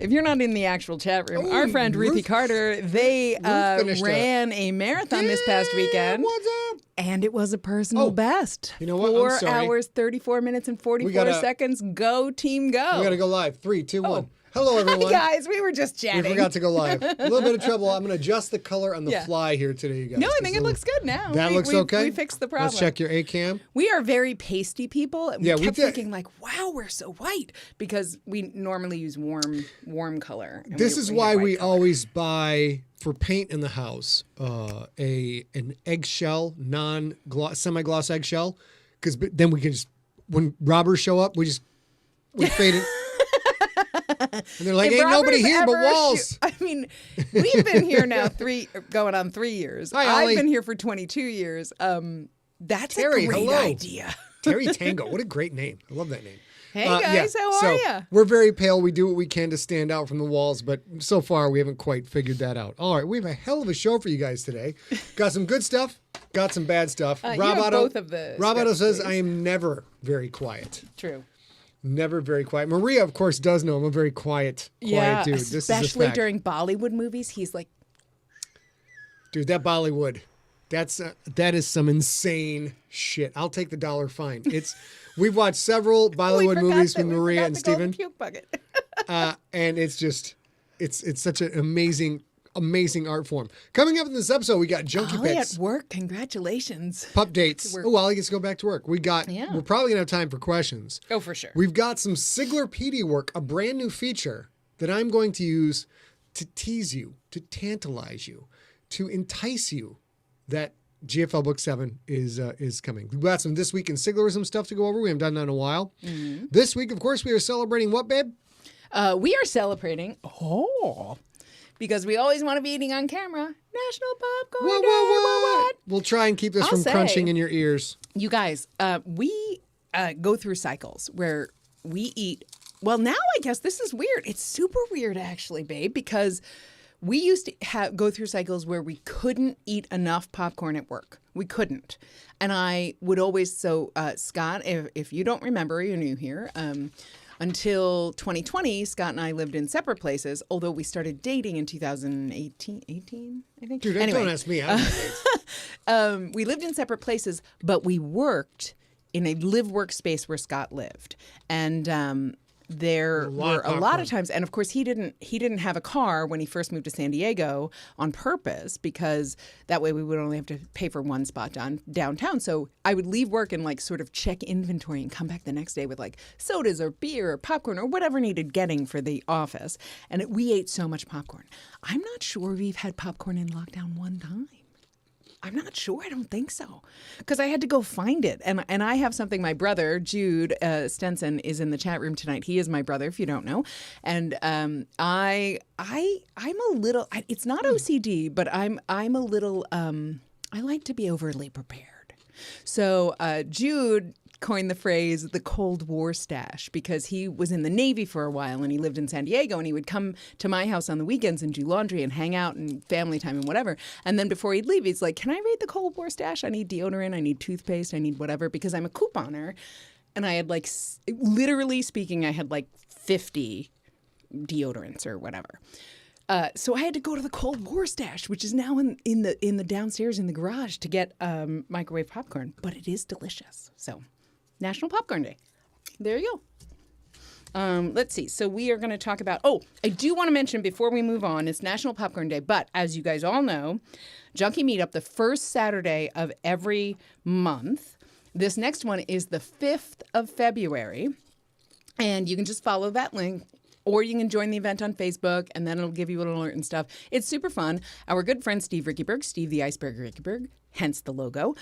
If you're not in the actual chat room, our friend Ruthie Carter, they ran a marathon this past weekend. What's up? And it was a personal best. You know what? 4 hours, 34 minutes, and 44 seconds. Go, team, go. We got to go live. 3, 2, 1. Hello, everyone. Hi, guys. We were just chatting. We forgot to go live. A little bit of trouble. I'm going to adjust the color on the fly here today, you guys. No, I think it looks good now. That looks okay? We fixed the problem. Let's check your A-cam. We are very pasty people. And Yeah, we kept we did. thinking like, wow, we're so white. Because we normally use warm color. This is why we always buy, for paint in the house, an eggshell, semi-gloss eggshell. Because then we can just, when robbers show up, we fade it. And they're like, ain't nobody here but walls. I mean, we've been here now going on 3 years. Hi, I've Ollie. been here for 22 years. That's Terry, a great hello. idea. Terry Tango. What a great name. I love that name. Hey, guys, how are you? We're very pale. We do what we can to stand out from the walls, but so far we haven't quite figured that out. All right, we have a hell of a show for you guys today. Got some good stuff, got some bad stuff. You have both of the Rob scripts, Otto says, please. I am never very quiet. True. Never very quiet. Maria, of course, does know I'm a very quiet dude. This is a especially fact. during Bollywood movies. He's like, Dude, that Bollywood, that is some insane shit. I'll take the $1 fine. We've watched several Bollywood movies with Maria and Steven. Puke bucket. And it's just, it's such an amazing art form. Coming up in this episode, we got Junkie Ollie Picks. at work. Congratulations. Pup dates. Oh, Ollie gets to go back to work. We're probably going to have time for questions. Oh, for sure. We've got some Siglerpedia work, a brand new feature that I'm going to use to tease you, to tantalize you, to entice you that GFL Book 7 is coming. We've got some This Week In Siglerism stuff to go over. We haven't done that in a while. Mm-hmm. This week, of course, we are celebrating what, babe? We are celebrating, because we always want to be eating on camera, National Popcorn Day. What? We'll try and keep this from crunching in your ears. You guys, we go through cycles where we eat. Well, now I guess this is weird. It's super weird, actually, babe, because we used to go through cycles where we couldn't eat enough popcorn at work. We couldn't. And I would always, Scott, if you don't remember, you're new here, until 2020, Scott and I lived in separate places, although we started dating in 2018, I think. Dude, anyway, don't ask me. we lived in separate places, but we worked in a live-work space where Scott lived. And there were a lot of times, and of course he didn't have a car when he first moved to San Diego on purpose, because that way we would only have to pay for one spot downtown. So I would leave work and like sort of check inventory and come back the next day with like sodas or beer or popcorn or whatever needed getting for the office. And we ate so much popcorn. I'm not sure we've had popcorn in lockdown one time. I'm not sure. I don't think so, because I had to go find it. And I have something. My brother, Jude Stenson, is in the chat room tonight. He is my brother, if you don't know. And I'm a little. It's not OCD, but I'm a little. I like to be overly prepared. So Jude coined the phrase the Cold War stash, because he was in the Navy for a while and he lived in San Diego, and he would come to my house on the weekends and do laundry and hang out and family time and whatever. And then before he'd leave, he's like, can I read the Cold War stash? I need deodorant, I need toothpaste, I need whatever, because I'm a couponer. And I had like, literally speaking, I had like 50 deodorants or whatever. So I had to go to the Cold War stash, which is now in the downstairs in the garage, to get microwave popcorn. But it is delicious. So National Popcorn Day. There you go. Let's see. So we are going to talk about, I do want to mention before we move on, it's National Popcorn Day. But as you guys all know, Junkie Meetup, the first Saturday of every month. This next one is the 5th of February. And you can just follow that link, or you can join the event on Facebook, and then it'll give you an alert and stuff. It's super fun. Our good friend Steve Rickyberg, Steve the Iceberg Rickyberg, hence the logo,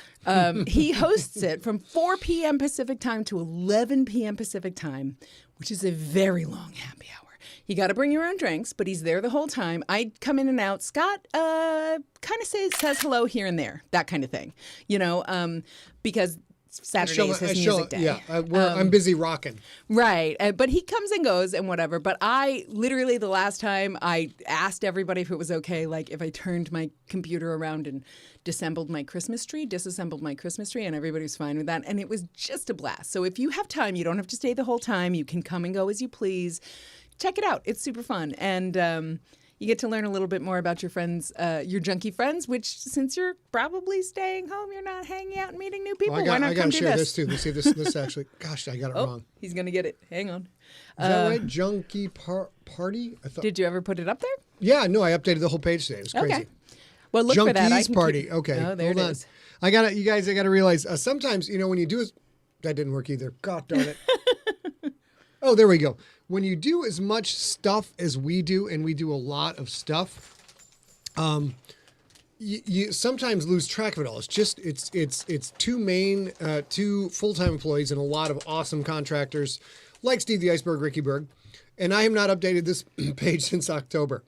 he hosts it from 4 p.m. Pacific time to 11 p.m. Pacific time, which is a very long happy hour. You got to bring your own drinks, but he's there the whole time. I come in and out. Scott kind of says hello here and there, that kind of thing, because Saturday is his music day. Yeah, I'm busy rocking. Right. But he comes and goes and whatever. But I literally, the last time, I asked everybody if it was okay, like if I turned my computer around and disassembled my Christmas tree, and everybody was fine with that. And it was just a blast. So if you have time, you don't have to stay the whole time. You can come and go as you please. check it out. It's super fun. And you get to learn a little bit more about your friends, your junkie friends, which since you're probably staying home, you're not hanging out and meeting new people. Why not I come got to do share this? this too. Let's see this actually. Gosh, I got it wrong. He's going to get it. Hang on. Is that right? Junkie party? I thought. Did you ever put it up there? Yeah, no, I updated the whole page today. It was crazy. Okay. Well, look for that. Junkies party. Okay. Oh, there Hold it on. is. You guys, I got to realize sometimes, when you do that didn't work either. God darn it. Oh, there we go. When you do as much stuff as we do, and we do a lot of stuff, you sometimes lose track of it all. It's just it's two full-time employees and a lot of awesome contractors like Steve the Iceberg, Ricky Berg, and I have not updated this page since October.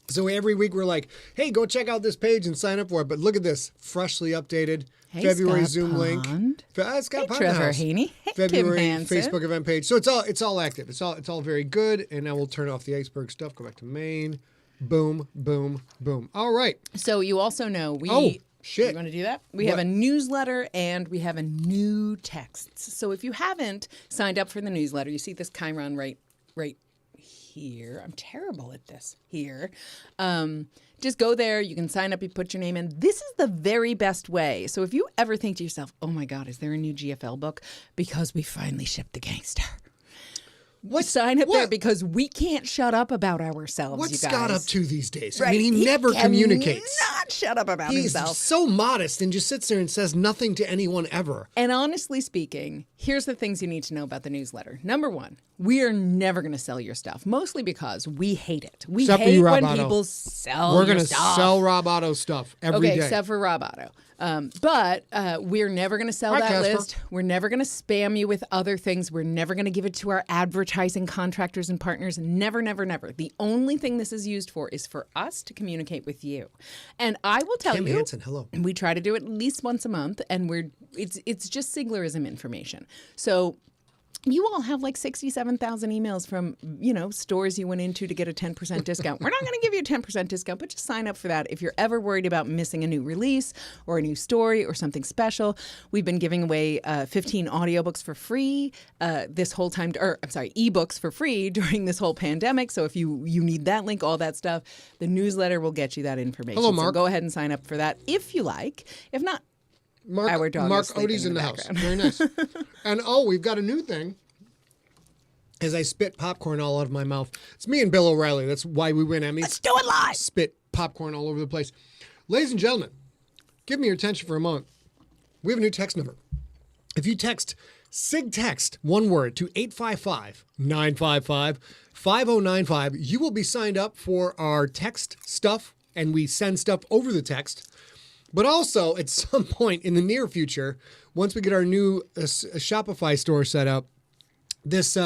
So every week we're like, hey, go check out this page and sign up for it. But look at this, freshly updated. Hey, February Scott Zoom link. Pond. Scott Pond Trevor House. Haney. Hey, February Kim Hansen. Facebook event page. So it's all active. It's all very good. And now we'll turn off the iceberg stuff. Go back to main. Boom, boom, boom. All right. So you also know Oh, shit. You want to do that? We have a newsletter and we have a new texts. So if you haven't signed up for the newsletter, you see this Chiron right here. I'm terrible at this here. Just go there. You can sign up. You put your name in. This is the very best way. So if you ever think to yourself, oh my God, is there a new GFL book? Because we finally shipped the gangster. Sign up there because we can't shut up about ourselves, What's you guys. Scott up to these days? Right. I mean, he never communicates. Not shut up about He's himself. so modest and just sits there and says nothing to anyone ever. And honestly speaking, here's the things you need to know about the newsletter. Number one, we are never going to sell your stuff, mostly because we hate it. We Except for hate you, Rob when Otto. people sell We're your going to stuff. sell Rob Otto stuff every day. Okay, except for Rob Otto. But we're never going to sell Hi, that Casper. list. We're never going to spam you with other things. We're never going to give it to our advertising contractors and partners. Never, never, never. The only thing this is used for is for us to communicate with you. And I will tell Kim you, Hansen, hello. we try to do it at least once a month, and it's just Siglerism information. So you all have like 67,000 emails from, stores you went into to get a 10% discount. We're not going to give you a 10% discount, but just sign up for that. If you're ever worried about missing a new release or a new story or something special, we've been giving away 15 audiobooks for free this whole time, ebooks for free during this whole pandemic. So if you need that link, all that stuff, the newsletter will get you that information. Hello, Mark. So go ahead and sign up for that if you like. If not, our dog Mark is sleeping Odie's in the house. background. Very nice. And we've got a new thing. As I spit popcorn all out of my mouth. It's me and Bill O'Reilly. That's why we win Emmys. Let's do it live. Spit popcorn all over the place. Ladies and gentlemen, give me your attention for a moment. We have a new text number. If you text SIGTEXT, one word, to 855-955-5095, you will be signed up for our text stuff, and we send stuff over the text. But also, at some point in the near future, once we get our new Shopify store set up, this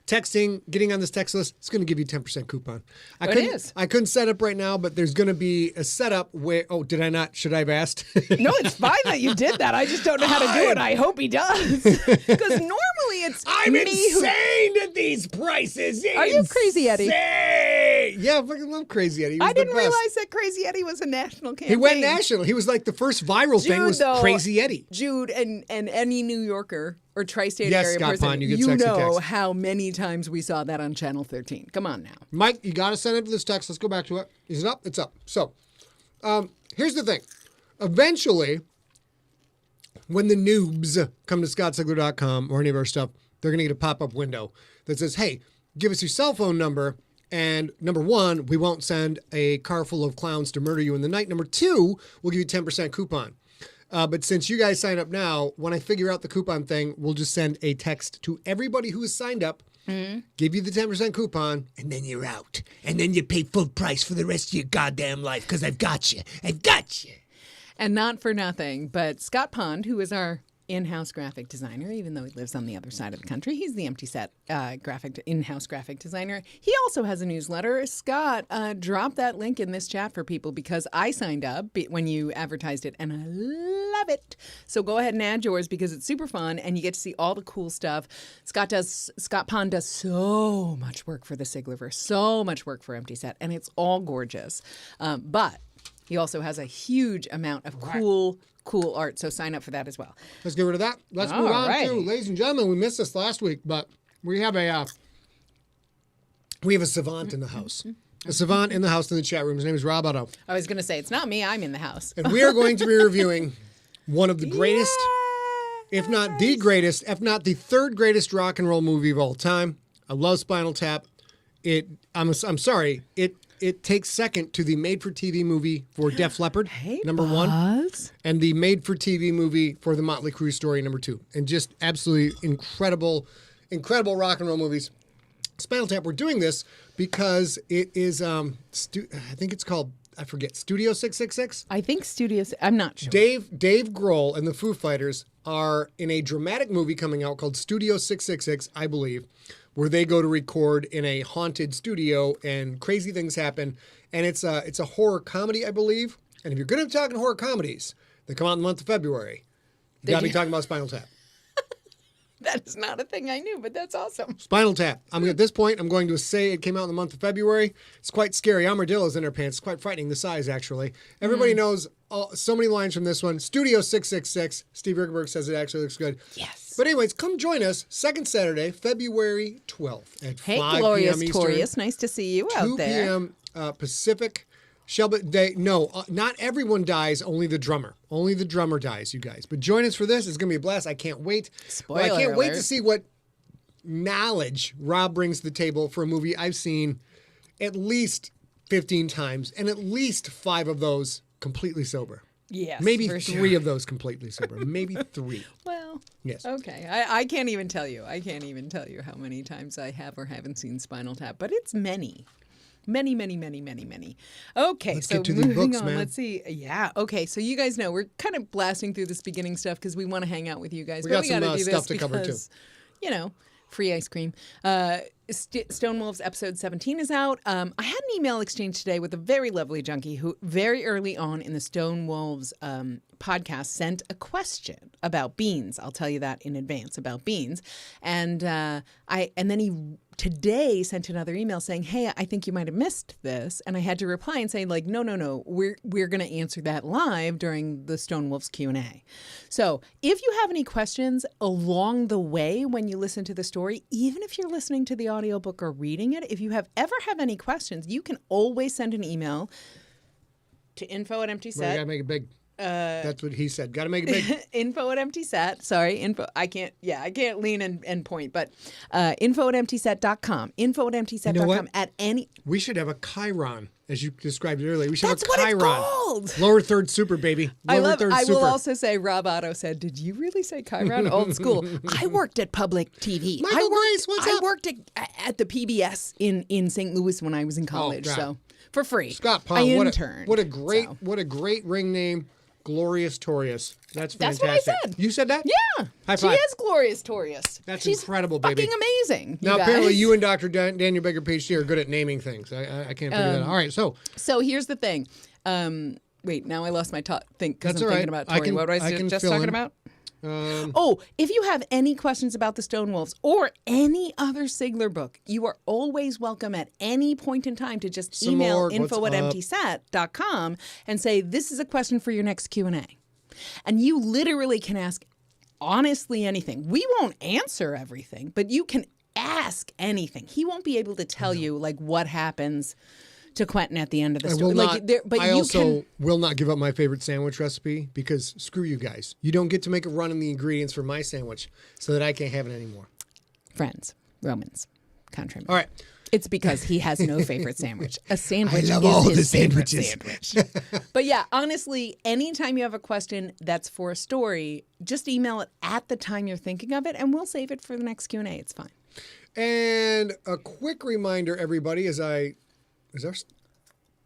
texting, getting on this text list, it's going to give you a 10% coupon. I couldn't set up right now, but there's going to be a setup where, did I not? Should I have asked? No, it's fine that you did that. I just don't know how to do it. I hope he does. Because normally it's I'm me insane at these prices. Are you Crazy Eddie? Yeah, I fucking love Crazy Eddie. He was I didn't the best. realize that Crazy Eddie was a national campaign. He went national. He was like the first viral thing was Crazy Eddie. Jude and any New Yorker or tri-state Yes, area Scott person, Pond, you get sexy know text. how many times we saw that on Channel 13. Come on now. Mike, you got to send it to this text. Let's go back to it. Is it up? It's up. So here's the thing. Eventually, when the noobs come to scottsigler.com or any of our stuff, they're going to get a pop-up window that says, hey, give us your cell phone number. And number one, we won't send a car full of clowns to murder you in the night. Number two, we'll give you a 10% coupon. But since you guys sign up now, when I figure out the coupon thing, we'll just send a text to everybody who has signed up, give you the 10% coupon, and then you're out. And then you pay full price for the rest of your goddamn life because I've got you. I've got you. And not for nothing, but Scott Pond, who is our in-house graphic designer, even though he lives on the other side of the country. He's the Empty Set in-house graphic designer. He also has a newsletter. Scott, drop that link in this chat for people because I signed up when you advertised it, and I love it. So go ahead and add yours because it's super fun, and you get to see all the cool stuff. Scott Pond does so much work for the Siglerverse, so much work for Empty Set, and it's all gorgeous. But he also has a huge amount of cool art, so sign up for that as well. Let's get rid of that. Let's move on to, ladies and gentlemen, we missed this last week, but we have a We have a savant in the house. A savant in the house in the chat room. His name is Rob Otto. I was going to say, it's not me. I'm in the house. And we are going to be reviewing one of the greatest, if not the greatest, if not the third greatest rock and roll movie of all time. I love Spinal Tap. I'm sorry. It takes second to the made-for-TV movie for Def Leppard, number one, and the made-for-TV movie for the Motley Crue story, number two. And just absolutely incredible rock and roll movies. Spinal Tap, we're doing this because it is, I think it's called, I forget, Studio 666? I think I'm not sure. Dave Grohl and the Foo Fighters are in a dramatic movie coming out called Studio 666, I believe, where they go to record in a haunted studio and crazy things happen. And it's a horror comedy, I believe. And if you're going to be talking horror comedies that come out in the month of February, you got to be talking about Spinal Tap. That is not a thing I knew, but that's awesome. Spinal Tap. At this point, I'm going to say it came out in the month of February. It's quite scary. Armadillos in their pants. It's quite frightening, the size, actually. Everybody knows so many lines from this one. Studio 666. Steve Rickenberg says it actually looks good. Yes. But anyways, come join us second Saturday, February 12th at 5 Glorious p.m. Eastern. Torius. Nice to see you out there. 2 p.m. Pacific. Not everyone dies, only the drummer. Only the drummer dies, you guys. But join us for this. It's going to be a blast. I can't wait. Spoiler I can't wait alert. to see what knowledge Rob brings to the table for a movie I've seen at least 15 times, and at least 5 of those completely sober. Yes, Maybe for 3 sure. of those completely sober. Maybe 3. Well, Yes. okay. I can't even tell you. I can't even tell you how many times I have or haven't seen Spinal Tap, but it's many. Many. Okay, Let's so get to the moving books, on. man. Let's see. Yeah. Okay, so you guys know we're kind of blasting through this beginning stuff because we want to hang out with you guys. We but got we some, got to do stuff this to cover, too. because, free ice cream. Stone Wolves episode 17 is out. I had an email exchange today with a very lovely junkie who very early on in the Stone Wolves podcast sent a question about beans. I'll tell you that in advance about beans. And then he today sent another email saying, hey, I think you might have missed this. And I had to reply and say, like, no, we're going to answer that live during the Stone Wolves Q&A. So if you have any questions along the way when you listen to the story, even if you're listening to the audiobook or reading it, if you ever have any questions, you can always send an email to info@emptyset. Well, you got to make it big. That's what he said. Got to make it big. info@emptyset. Sorry, info. I can't lean and point, but info@emptyset.com. Info@emptyset.com at any. We should have a Chiron, as you described it earlier. We should That's have a what it's Chiron. called. Lower third super, baby. I Lower will also say, Rob Otto said, did you really say Chiron? Old school. I worked at public TV. Michael Grace, what's I up? worked at the PBS in St. Louis when I was in college, God. so for free. Scott I Palm. interned. What a great ring name. Glorious Torius. That's fantastic. That's what I said. You said that? Yeah. High She five. is Glorious Torius. That's incredible, baby. Fucking amazing. Now, guys. apparently you and Dr. Daniel Baker, PhD, are good at naming things. I can't figure that out. All right, So here's the thing. Wait, now I lost my thing because That's I'm all thinking right. about Tori. What was I can just fill talking in. about? If you have any questions about the Stone Wolves or any other Sigler book, you are always welcome at any point in time to just Some email more, info@emptyset.com and say, this is a question for your next Q&A. And you literally can ask honestly anything. We won't answer everything, but you can ask anything. He won't be able to tell you like what happens to Quentin at the end of the story. I also will not give up my favorite sandwich recipe because screw you guys. You don't get to make a run on the ingredients for my sandwich so that I can't have it anymore. Friends, Romans, countrymen. All right. It's because he has no favorite sandwich. A sandwich I love is all his the favorite sandwiches. sandwich. But yeah, honestly, anytime you have a question that's for a story, just email it at the time you're thinking of it, and we'll save it for the next Q&A. It's fine. And a quick reminder, everybody,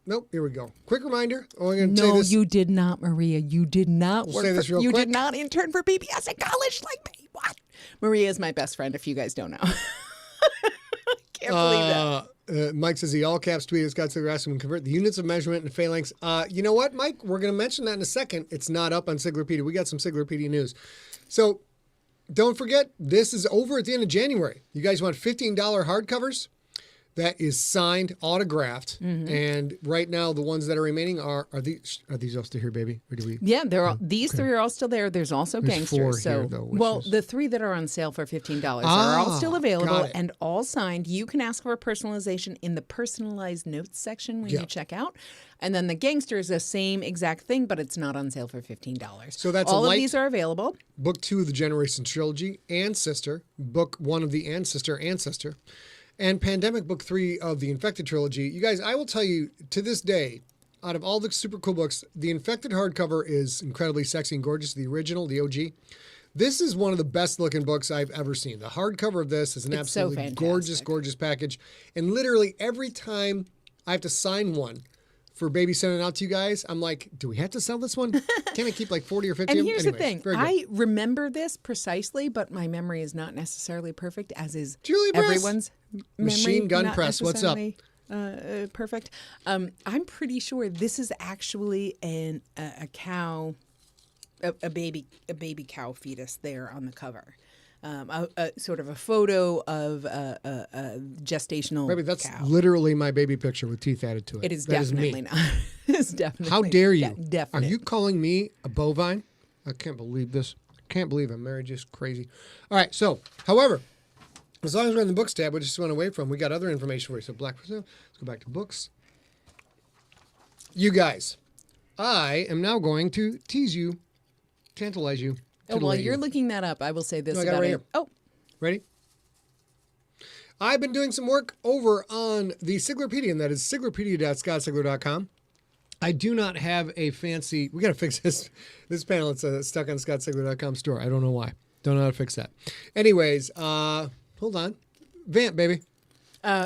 Nope, here we go. Quick reminder. No, you did not, Maria. You did not We'll say this real You quick. did not intern for PBS in college like me. What? Maria is my best friend, if you guys don't know. Can't believe that. Mike says the all caps tweet has got Siglerism and convert the units of measurement and phalanx. You know what, Mike? We're going to mention that in a second. It's not up on Siglerpedia. We got some Siglerpedia news. So don't forget, this is over at the end of January. You guys want $15 hardcovers? that is signed, autographed, and right now the ones that are remaining are these all still here, baby? Or do we? Yeah, they're all, these three are all still there. There's also There's Gangsters. four So, here, though, well, the three that are on sale for $15 are all still available and all signed. You can ask for personalization in the personalized notes section when you check out. And then the Gangster is the same exact thing, but it's not on sale for $15. So that's all of these are available. Book 2 of the Generation Trilogy, Ancestor, Book 1 of the Ancestor, and Pandemic Book 3 of the Infected Trilogy. You guys, I will tell you, to this day, out of all the super cool books, the Infected hardcover is incredibly sexy and gorgeous, the original, the OG. This is one of the best looking books I've ever seen. The hardcover of this is an absolutely gorgeous, gorgeous package. And literally every time I have to sign one for baby sending out to you guys, I'm like, do we have to sell this one? Can I keep like 40 or 50 And of them? here's Anyways, the thing. I remember this precisely, but my memory is not necessarily perfect, as is Julie Press. everyone's memory. Machine Gun not Press, what's up? Perfect. I'm pretty sure this is actually a cow, a baby cow fetus there on the cover. Sort of a photo of a gestational Baby, that's cow. literally my baby picture with teeth added to it. It is That definitely me. not. It's definitely. How dare you? Definitely. Are you calling me a bovine? I can't believe this. I can't believe I'm married. Just crazy. All right. So, however, as long as we're in the books tab, we just went away from. We got other information for you. So, let's go back to books. You guys, I am now going to tease you, tantalize you. Oh, while you're looking that up, I will say this No, I got it about right it. here. Oh, Ready? I've been doing some work over on the Siglerpedia, and that is siglerpedia.scottsigler.com. I do not have a fancy... We got to fix this panel. It's stuck on scottsigler.com store. I don't know why. Don't know how to fix that. Anyways, hold on. Vamp, baby.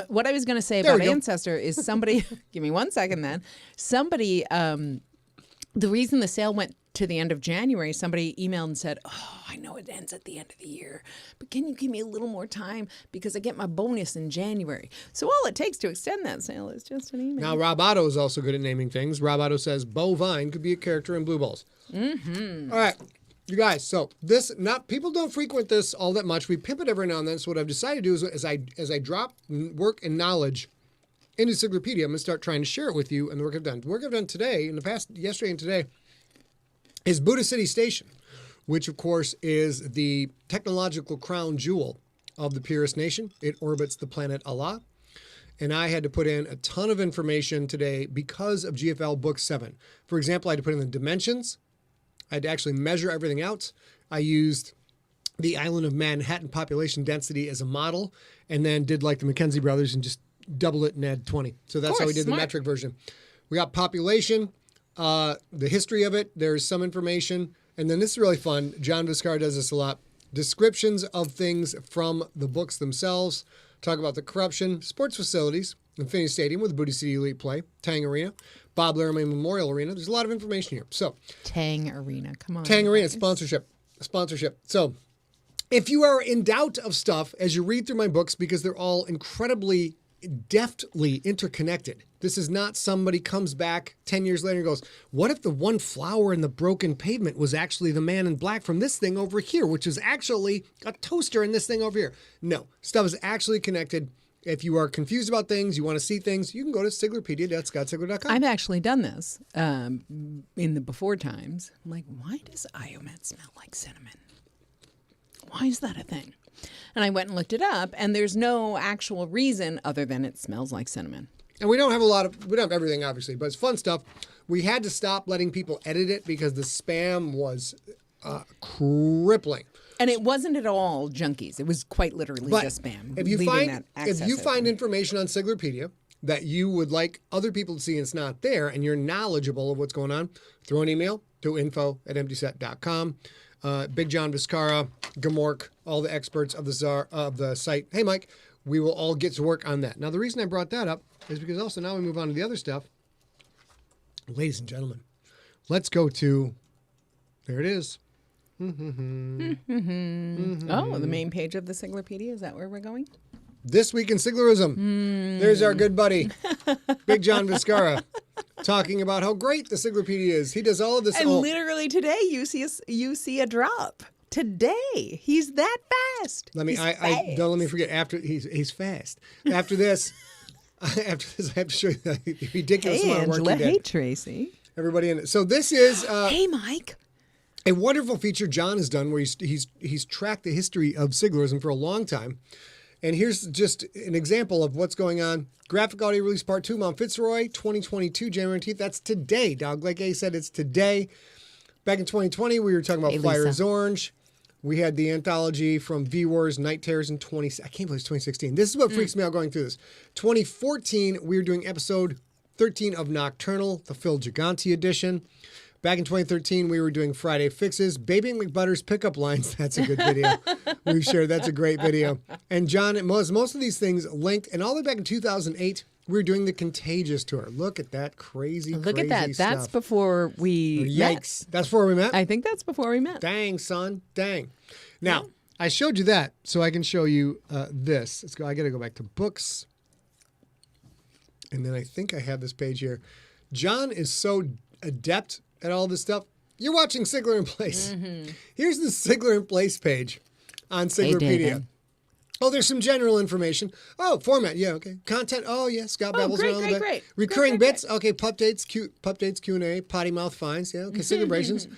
what I was going to say about Ancestor is somebody... give me 1 second then. Somebody... the reason the sale went to the end of January, somebody emailed and said, oh, I know it ends at the end of the year, but can you give me a little more time because I get my bonus in January? So all it takes to extend that sale is just an email. Now, Rob Otto is also good at naming things. Rob Otto says bovine could be a character in Blue Balls. Mm-hmm. All right, you guys. So this, not people don't frequent this all that much. We pimp it every now and then. So what I've decided to do is, as I drop work and knowledge into Siglerpedia, I'm going to start trying to share it with you and the work I've done. The work I've done today, in the past, yesterday and today, is Buddha City Station, which, of course, is the technological crown jewel of the Purist Nation. It orbits the planet Allah. And I had to put in a ton of information today because of GFL Book 7. For example, I had to put in the dimensions. I had to actually measure everything out. I used the island of Manhattan population density as a model and then did like the Mackenzie brothers and just double it and add 20. So that's how we did the metric version. We got population, the history of it. There's some information. And then this is really fun. John Viscar does this a lot. Descriptions of things from the books themselves. Talk about the corruption, sports facilities, Infinity Stadium with the Buddha City Elite Play, Tang Arena, Bob Laramie Memorial Arena. There's a lot of information here. So Tang Arena, come on. Tang Arena, sponsorship. So if you are in doubt of stuff as you read through my books, because they're all incredibly deftly interconnected. This is not somebody comes back 10 years later and goes, what if the one flower in the broken pavement was actually the man in black from this thing over here, which is actually a toaster in this thing over here? No, stuff is actually connected. If you are confused about things, you want to see things, you can go to siglerpedia.scottsigler.com. I've actually done this in the before times. I'm like, why does Iomet smell like cinnamon? Why is that a thing? And I went and looked it up, and there's no actual reason other than it smells like cinnamon. And we don't have we don't have everything, obviously, but it's fun stuff. We had to stop letting people edit it because the spam was crippling. And it wasn't at all junkies. It was quite literally just spam. If you find information on Siglerpedia that you would like other people to see and it's not there, and you're knowledgeable of what's going on, throw an email to info@emptyset.com. Big John Viscara, Gamork, all the experts of the site. Hey, Mike, we will all get to work on that. Now, the reason I brought that up is because also now we move on to the other stuff. Ladies and gentlemen, let's go to, there it is. Oh, the main page of the Siglerpedia. Is that where we're going? This Week in Siglerism. There's our good buddy, Big John Viscara, talking about how great the Siglerpedia is. He does all of this. And literally today, you see a drop. Today, he's that fast. Don't let me forget. After he's fast. After this, After this, I have to show you the ridiculous Hey, amount of work Angela. he did. Hey, Tracy. Everybody in it. So this is Hey, Mike. a wonderful feature John has done where he's tracked the history of Siglerism for a long time. And here's just an example of what's going on. Graphic audio release part 2, Mount Fitzroy, 2022, January 19th. That's today, dog. Like A said, it's today. Back in 2020, we were talking about Fire is Orange. We had the anthology from V-Wars, Night Terrors in I can't believe it's 2016. This is what freaks me out going through this. 2014, we were doing episode 13 of Nocturnal, the Phil Gigante edition. Back in 2013, we were doing Friday Fixes. Baby McButter's pickup lines. That's a good video. We've shared. That's a great video. And John, most of these things linked. And all the way back in 2008, we were doing the Contagious tour. Look at that crazy stuff. That's before we Yikes. met. That's before we met? I think that's before we met. Dang, son. Dang. Now, I showed you that so I can show you this. Let's go. I got to go back to books. And then I think I have this page here. John is so adept at all this stuff. You're watching Sigler in Place. Mm-hmm. Here's the Sigler in Place page on Siglerpedia. Oh, there's some general information. Oh, format. Yeah, okay. Content. Oh, yeah. Scott Bevel's around a little bit. Great. Recurring bits. Okay. Pup dates, Q&A, potty mouth finds. Yeah, okay. Celebrations.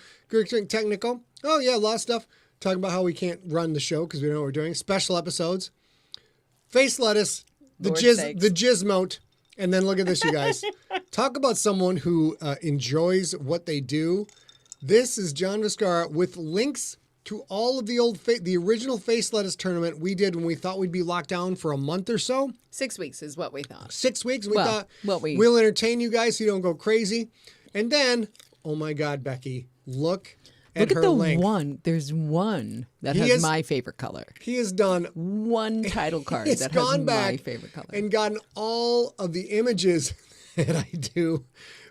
Technical. Oh, yeah. A lot of stuff. Talking about how we can't run the show because we don't know what we're doing. Special episodes. Face lettuce. The jizmote. And then look at this, you guys. Talk about someone who enjoys what they do. This is John Viscara with links to all of the original Face Lettuce tournament we did when we thought we'd be locked down for a month or so. 6 weeks is what we thought. 6 weeks. We thought we'll entertain you guys so you don't go crazy. And then, oh my God, Becky, look at her link. One. There's one that has my favorite color. He has done one title card that has my favorite color. And gotten all of the images that I do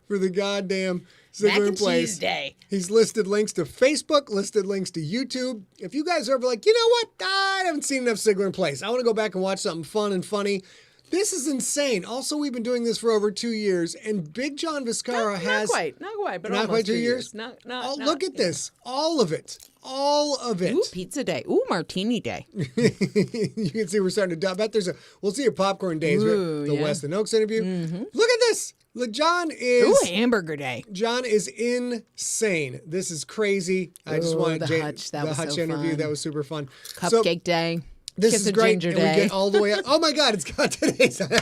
for the goddamn Sigler in Place. Tuesday. He's listed links to Facebook, listed links to YouTube. If you guys are ever like, you know what? I haven't seen enough Sigler in Place. I want to go back and watch something fun and funny. This is insane. Also, we've been doing this for over 2 years, and Big John Viscara has... Not quite, but not almost quite 2 years. Look at this. All of it. All of it. Ooh, pizza day. Ooh, martini day. You can see we're starting to... I bet we'll see your popcorn days. Ooh, the Weston Oaks interview. Mm-hmm. Look at this. Look, John is... Ooh, hamburger day. John is insane. This is crazy. I just wanted the Hutch interview. Fun. That was super fun. Cupcake day. This Kiss is great. Ginger and day. we get all the way up. Oh my God, it's got today's. Hats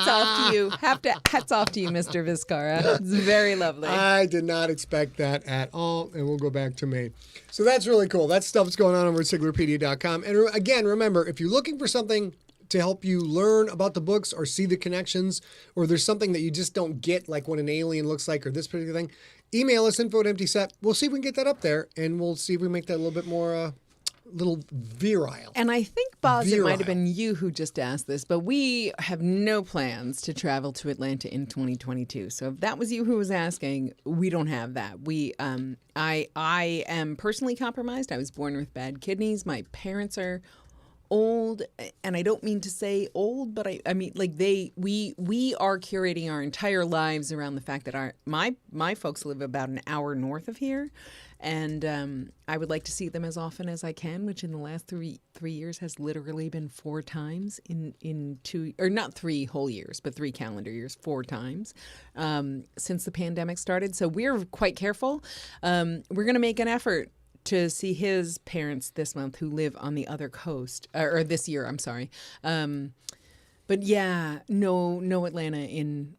off to you. Hats off to you, Mr. Viscara. It's very lovely. I did not expect that at all. And we'll go back to me. So that's really cool. That stuff's going on over at Siglerpedia.com. And again, remember, if you're looking for something to help you learn about the books or see the connections, or there's something that you just don't get, like what an alien looks like or this particular thing, email us info@emptyset. We'll see if we can get that up there, and we'll see if we make that a little bit more little virile. And I think, Boz, it might have been you who just asked this, but we have no plans to travel to Atlanta in 2022. So if that was you who was asking, we don't have that. I am personally compromised. I was born with bad kidneys. My parents are old, and I don't mean to say old, but I mean like we are curating our entire lives around the fact that my folks live about an hour north of here, and I would like to see them as often as I can, which in the last three years has literally been 4 times in 2, or not 3 whole years, but 3 calendar years, 4 times since the pandemic started. So we're quite careful. We're going to make an effort to see his parents this month who live on the other coast, or this year, I'm sorry. But yeah, no Atlanta in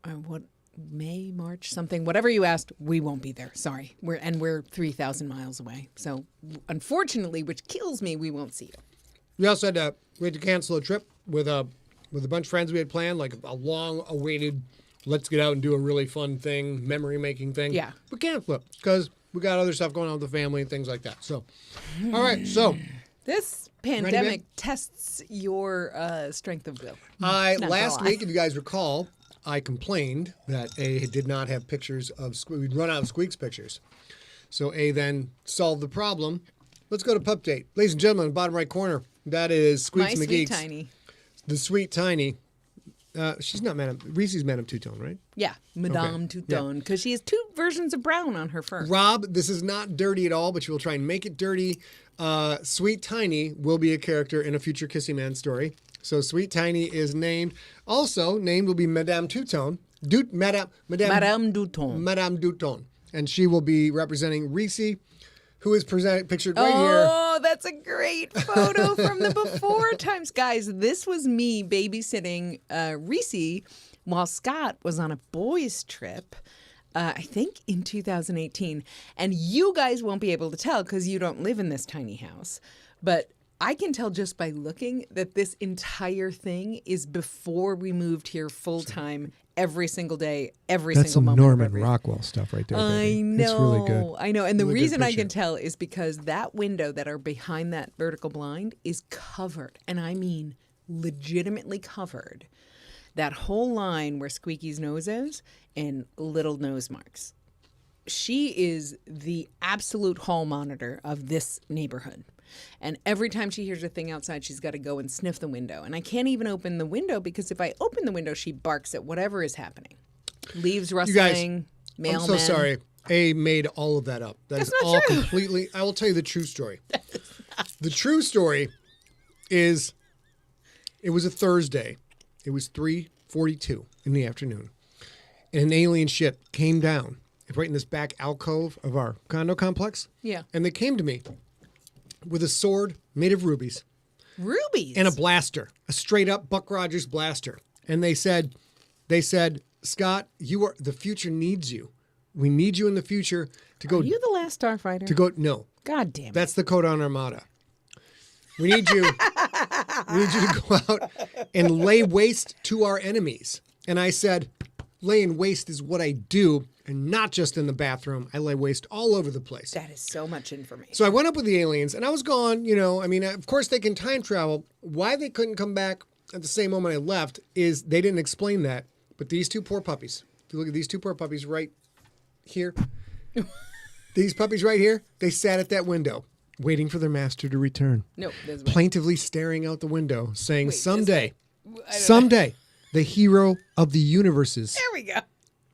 May, March, something, whatever you asked, we won't be there. Sorry. We're 3,000 miles away. So unfortunately, which kills me, we won't see you. We also had to cancel a trip with a bunch of friends we had planned, like a long awaited, let's get out and do a really fun thing, memory making thing. Yeah. We cancel it because we got other stuff going on with the family and things like that. So, all right. So this pandemic tests your strength of will. Last week, if you guys recall, I complained that A did not have pictures of we'd run out of Squeak's pictures. So A then solved the problem. Let's go to Pup Date. Ladies and gentlemen, bottom right corner. That is Squeaks My McGeeks. sweet tiny. The sweet tiny. She's not Reese's Madame Two-Tone, right? Yeah, Madame Two-Tone, because she has 2 versions of brown on her fur. Rob, this is not dirty at all, but you will try and make it dirty. Sweet Tiny will be a character in a future Kissy Man story. So Sweet Tiny is named. Also named will be Madame Touton. Madame Duton. Madame Duton. And she will be representing Reese, who is pictured right here. Oh, that's a great photo from the before times. Guys, this was me babysitting Reese while Scott was on a boys' trip, I think in 2018. And you guys won't be able to tell because you don't live in this tiny house. But I can tell just by looking that this entire thing is before we moved here full-time every single day, every single moment. That's some Norman Rockwell stuff right there, baby. I know. It's really good. I know. And the Really reason good I can picture. tell is because that window that are behind that vertical blind is covered. And I mean legitimately covered. That whole line where Squeaky's nose is and little nose marks. She is the absolute hall monitor of this neighborhood. And every time she hears a thing outside, she's got to go and sniff the window. And I can't even open the window because if I open the window, she barks at whatever is happening. Leaves rustling, mailmen. I'm so sorry. A made all of that up. That's not all true. completely. I will tell you the true story. The true story is it was a Thursday. It was 3:42 in the afternoon. And an alien ship came down right in this back alcove of our condo complex. Yeah. And they came to me with a sword made of rubies. Rubies? And a blaster, a straight up Buck Rogers blaster. And they said, Scott, the future needs you. We need you in the future to go. Are you the last starfighter? No. God damn it. That's the Codon Armada. We need you. We need you to go out and lay waste to our enemies. And I said, laying waste is what I do, and not just in the bathroom. I lay waste all over the place. That is so much information. So I went up with the aliens, and I was gone. Of course they can time travel. Why they couldn't come back at the same moment I left is they didn't explain that. But these two poor puppies, if you look at these two poor puppies right here, these puppies right here, they sat at that window waiting for their master to return. No, that's plaintively staring out the window, saying, Wait, someday, the hero of the universes. There we go.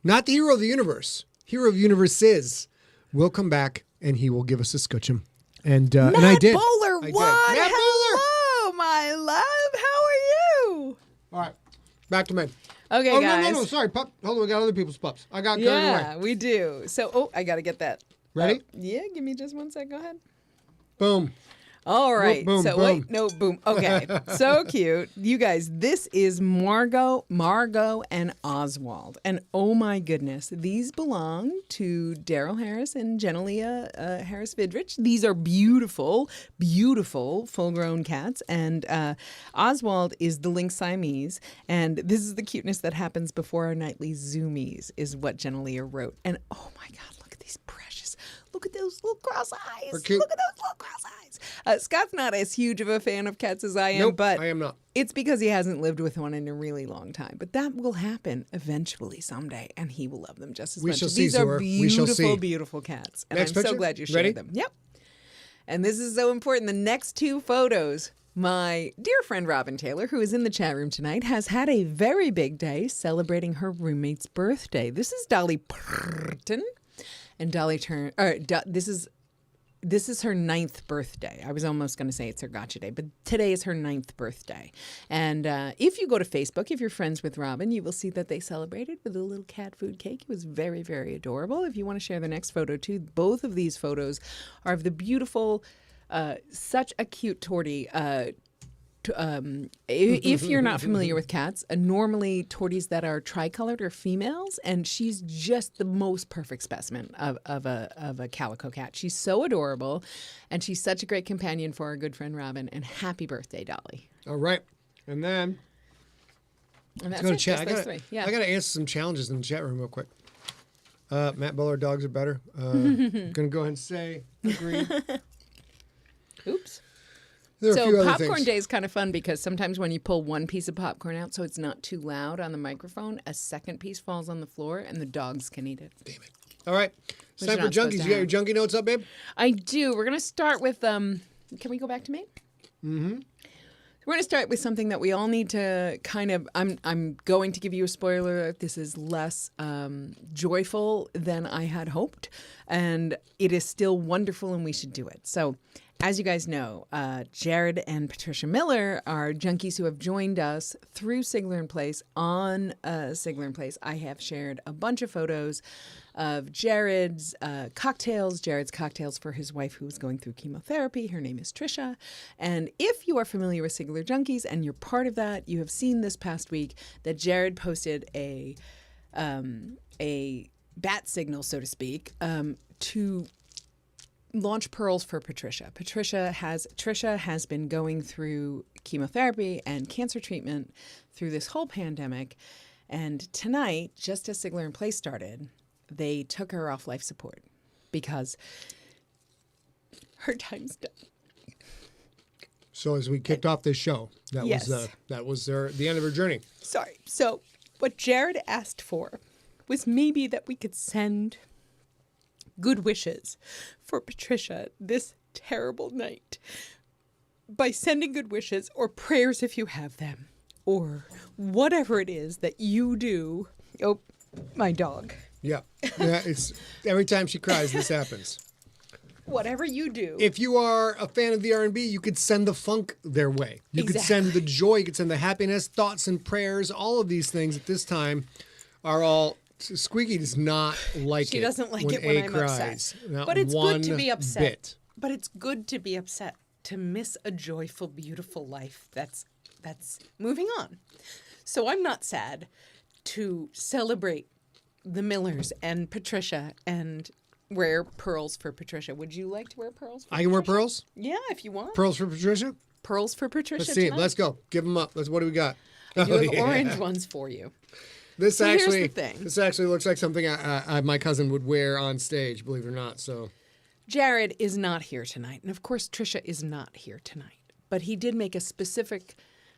Not the hero of the universe. Hero of universes will come back and he will give us a scutcheon. And I did. Bowler, I did. what? Matt Hello, my love. How are you? All right. Back to men. Okay, Oh, guys. no. Sorry, pup. Hold on. We got other people's pups. I got carried Yeah, away. we do. So, I got to get that. Ready? Yeah, give me just one sec. Go ahead. Boom. All right. Boom, so boom. wait, no, boom. Okay. So cute. You guys, this is Margot, and Oswald. And oh my goodness, these belong to Daryl Harris and Genelia Harris Vidrich. These are beautiful, beautiful full-grown cats. And Oswald is the lynx Siamese. And this is the cuteness that happens before our nightly Zoomies, is what Genelia wrote. And oh my God, look at these precious. Look at those little cross eyes. They're cute. Look at those little cross eyes. Scott's not as huge of a fan of cats as I am, Nope, but I am not. It's because he hasn't lived with one in a really long time. But that will happen eventually someday, and he will love them just as We much. shall see, These are Zora. We shall see. beautiful, beautiful cats. And Next I'm so picture? glad you shared Ready? them. Yep. And this is so important. The next two photos, my dear friend Robin Taylor, who is in the chat room tonight, has had a very big day celebrating her roommate's birthday. This is Dolly Parton. And Dolly this is her 9th birthday. I was almost going to say it's her gotcha day, but today is her 9th birthday. And if you go to Facebook, if you're friends with Robin, you will see that they celebrated with a little cat food cake. It was very, very adorable. If you want to share the next photo too, both of these photos are of the beautiful, such a cute tortie. If you're not familiar with cats, normally torties that are tricolored are females, and she's just the most perfect specimen of a calico cat. She's so adorable, and she's such a great companion for our good friend Robin. And happy birthday, Dolly! All right. And then And that's go to it. chat. Just those three. Yeah. I got to answer some challenges in the chat room real quick. Matt Bowler, dogs are better. Going to go ahead and say agree. Oops. There are a few So other popcorn things. day is kind of fun because sometimes when you pull one piece of popcorn out so it's not too loud on the microphone, a second piece falls on the floor and the dogs can eat it. Damn it. All right. It's Which time you're for not supposed junkies. to You got your have. junkie notes up, babe? I do. We're going to start with, can we go back to me? Mm-hmm. We're going to start with something that we all need to kind of, I'm going to give you a spoiler. This is less joyful than I had hoped, and it is still wonderful and we should do it. So as you guys know, Jared and Patricia Miller are junkies who have joined us through SIGLERinPLACE on SIGLERinPLACE. I have shared a bunch of photos of Jared's cocktails for his wife who was going through chemotherapy. Her name is Trisha. And if you are familiar with Sigler Junkies and you're part of that, you have seen this past week that Jared posted a bat signal, so to speak, to launch pearls for Patricia. Trisha has been going through chemotherapy and cancer treatment through this whole pandemic. And tonight, just as SIGLERinPLACE started, they took her off life support because her time's done. So as we kicked off this show, that was the end of her journey. Sorry. So what Jared asked for was maybe that we could send good wishes for Patricia this terrible night by sending good wishes or prayers if you have them or whatever it is that you do. Oh, my dog. Yeah, it's every time she cries, this happens. Whatever you do. If you are a fan of the R&B, you could send the funk their way. You could send the joy, you could send the happiness, thoughts and prayers. All of these things at this time are all... Squeaky does not like she it. She doesn't like it when I'm cries. upset. But it's good to be upset. Bit. But it's good to be upset, to miss a joyful, beautiful life that's moving on. So I'm not sad to celebrate the Millers and Patricia and wear pearls for Patricia. Would you like to wear pearls? I can wear pearls? Yeah, if you want. Pearls for Patricia? Pearls for Patricia. Let's see. Tonight. Let's go. Give them up. What do we got? I do have orange ones for you. This so actually, here's the thing. This actually looks like something my cousin would wear on stage, believe it or not. So, Jared is not here tonight, and of course, Trisha is not here tonight. But he did make a specific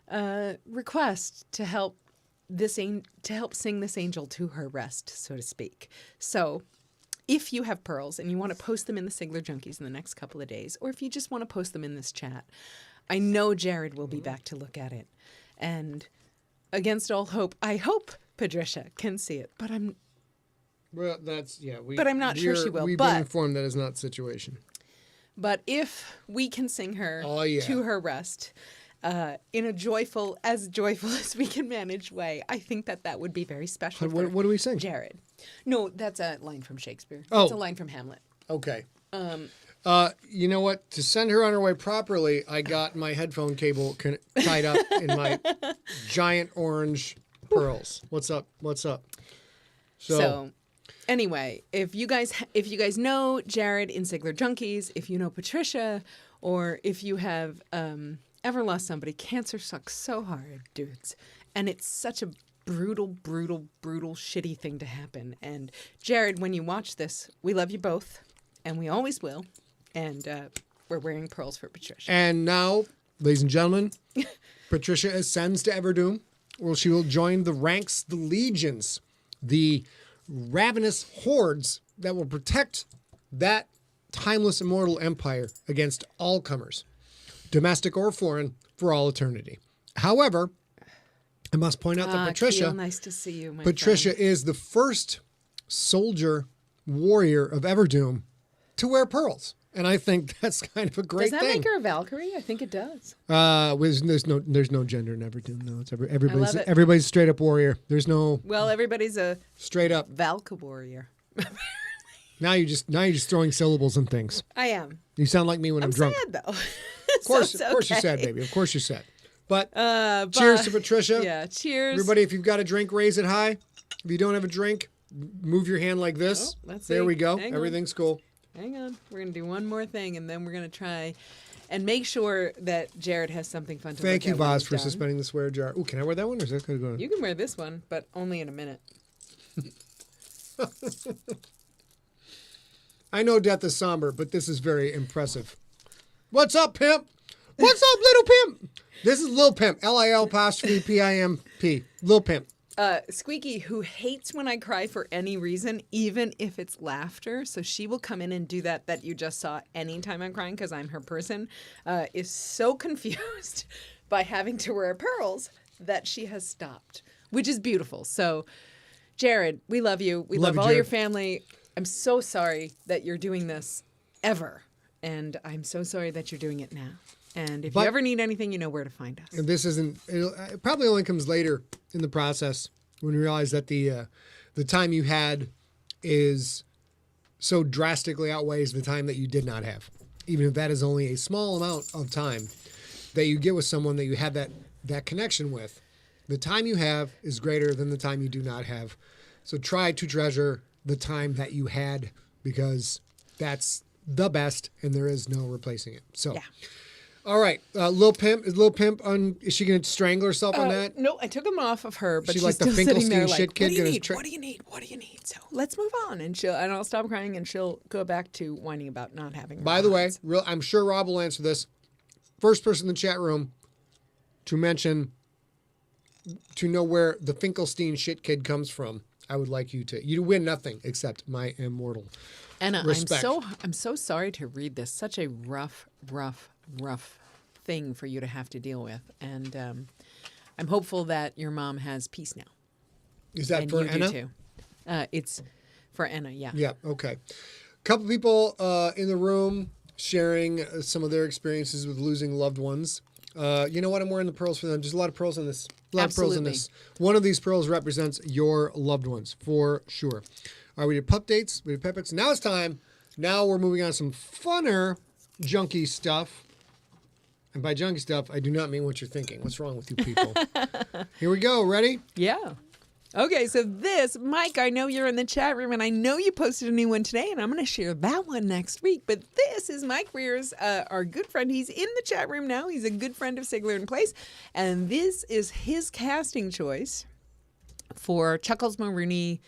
request to help sing this angel to her rest, so to speak. So, if you have pearls and you want to post them in the Sigler Junkies in the next couple of days, or if you just want to post them in this chat, I know Jared will be back to look at it, and against all hope, I hope Patricia can see it, but I'm. Well, that's but I'm not sure she will. We've been informed that is not the situation. But if we can sing her to her rest, in a joyful as we can manage way, I think that would be very special. What do we sing? Jared. No, that's a line from Shakespeare. Oh, it's a line from Hamlet. Okay. You know what? To send her on her way properly, I got my headphone cable tied up in my giant orange pearls. What's up? So anyway, if you guys know Jared in Sigler Junkies, if you know Patricia, or if you have ever lost somebody, cancer sucks so hard, dudes, and it's such a brutal, shitty thing to happen. And Jared, when you watch this, we love you both, and we always will. And we're wearing pearls for Patricia. And now, ladies and gentlemen, Patricia ascends to Everdøøm, where she will join the ranks, the legions, the ravenous hordes that will protect that timeless, immortal empire against all comers, domestic or foreign, for all eternity. However, I must point out that Patricia, Keel, nice to see you, my Patricia friend. is the first soldier warrior of Everdøøm to wear pearls. And I think that's kind of a great thing. Does that make her a Valkyrie? I think it does. There's no gender in Everdøøm. No, it's everybody's straight up warrior. There's no. Well, everybody's a straight up Valka warrior. Now you're just throwing syllables and things. I am. You sound like me when I'm drunk. Sad though. Of course you're sad, baby. Of course you're sad. But cheers to Patricia. Yeah, cheers. Everybody, if you've got a drink, raise it high. If you don't have a drink, move your hand like this. Oh, let's there see. we go. Hang Everything's cool. Hang on. We're going to do one more thing, and then we're going to try and make sure that Jared has something fun to look at. Thank you, when Boz, he's for done. suspending the swear jar. Ooh, can I wear that one? Or is that going to go? You can wear this one, but only in a minute. I know death is somber, but this is very impressive. What's up, pimp? What's up, little pimp? This is Lil Pimp. LIL''Pimp. Lil Pimp. Squeaky, who hates when I cry for any reason, even if it's laughter, so she will come in and do that you just saw anytime I'm crying because I'm her person, is so confused by having to wear pearls that she has stopped, which is beautiful. So, Jared, we love you. We love all Jared. your family. I'm so sorry that you're doing this ever. And I'm so sorry that you're doing it now. And if you ever need anything, you know where to find us. And this isn't, it probably only comes later in the process when you realize that the time you had is so drastically outweighs the time that you did not have. Even if that is only a small amount of time that you get with someone that you have that connection with. The time you have is greater than the time you do not have. So try to treasure the time that you had, because that's the best and there is no replacing it. So. Yeah. All right, Lil Pimp. Is Lil Pimp on? Is she going to strangle herself on that? No, I took him off of her, but she's like still the sitting there Finkelstein like, shit kid. What do you need? What do you need? So let's move on, and I'll stop crying, and she'll go back to whining about not having. By the way, I'm sure Rob will answer this. First person in the chat room to mention, to know where the Finkelstein shit kid comes from. I would like you to. You win nothing except my immortal Anna, respect. I'm so sorry to read this. Such a rough thing for you to have to deal with, and I'm hopeful that your mom has peace now. Is that and for you Anna? Do too. It's for Anna. Yeah. Yeah. Okay. A couple people in the room sharing some of their experiences with losing loved ones. You know what? I'm wearing the pearls for them. There's a lot of pearls in this. A lot of pearls in this. One of these pearls represents your loved ones for sure. All right, we did pup dates. We did pet pets. Now it's time. Now we're moving on to some funner junkie stuff. And by junkie stuff, I do not mean what you're thinking. What's wrong with you people? Here we go. Ready? Yeah. Okay, so this, Mike, I know you're in the chat room, and I know you posted a new one today, and I'm going to share that one next week. But this is Mike Weir's, our good friend. He's in the chat room now. He's a good friend of SIGLERinPLACE. And this is his casting choice for Chuckles Mulrooney,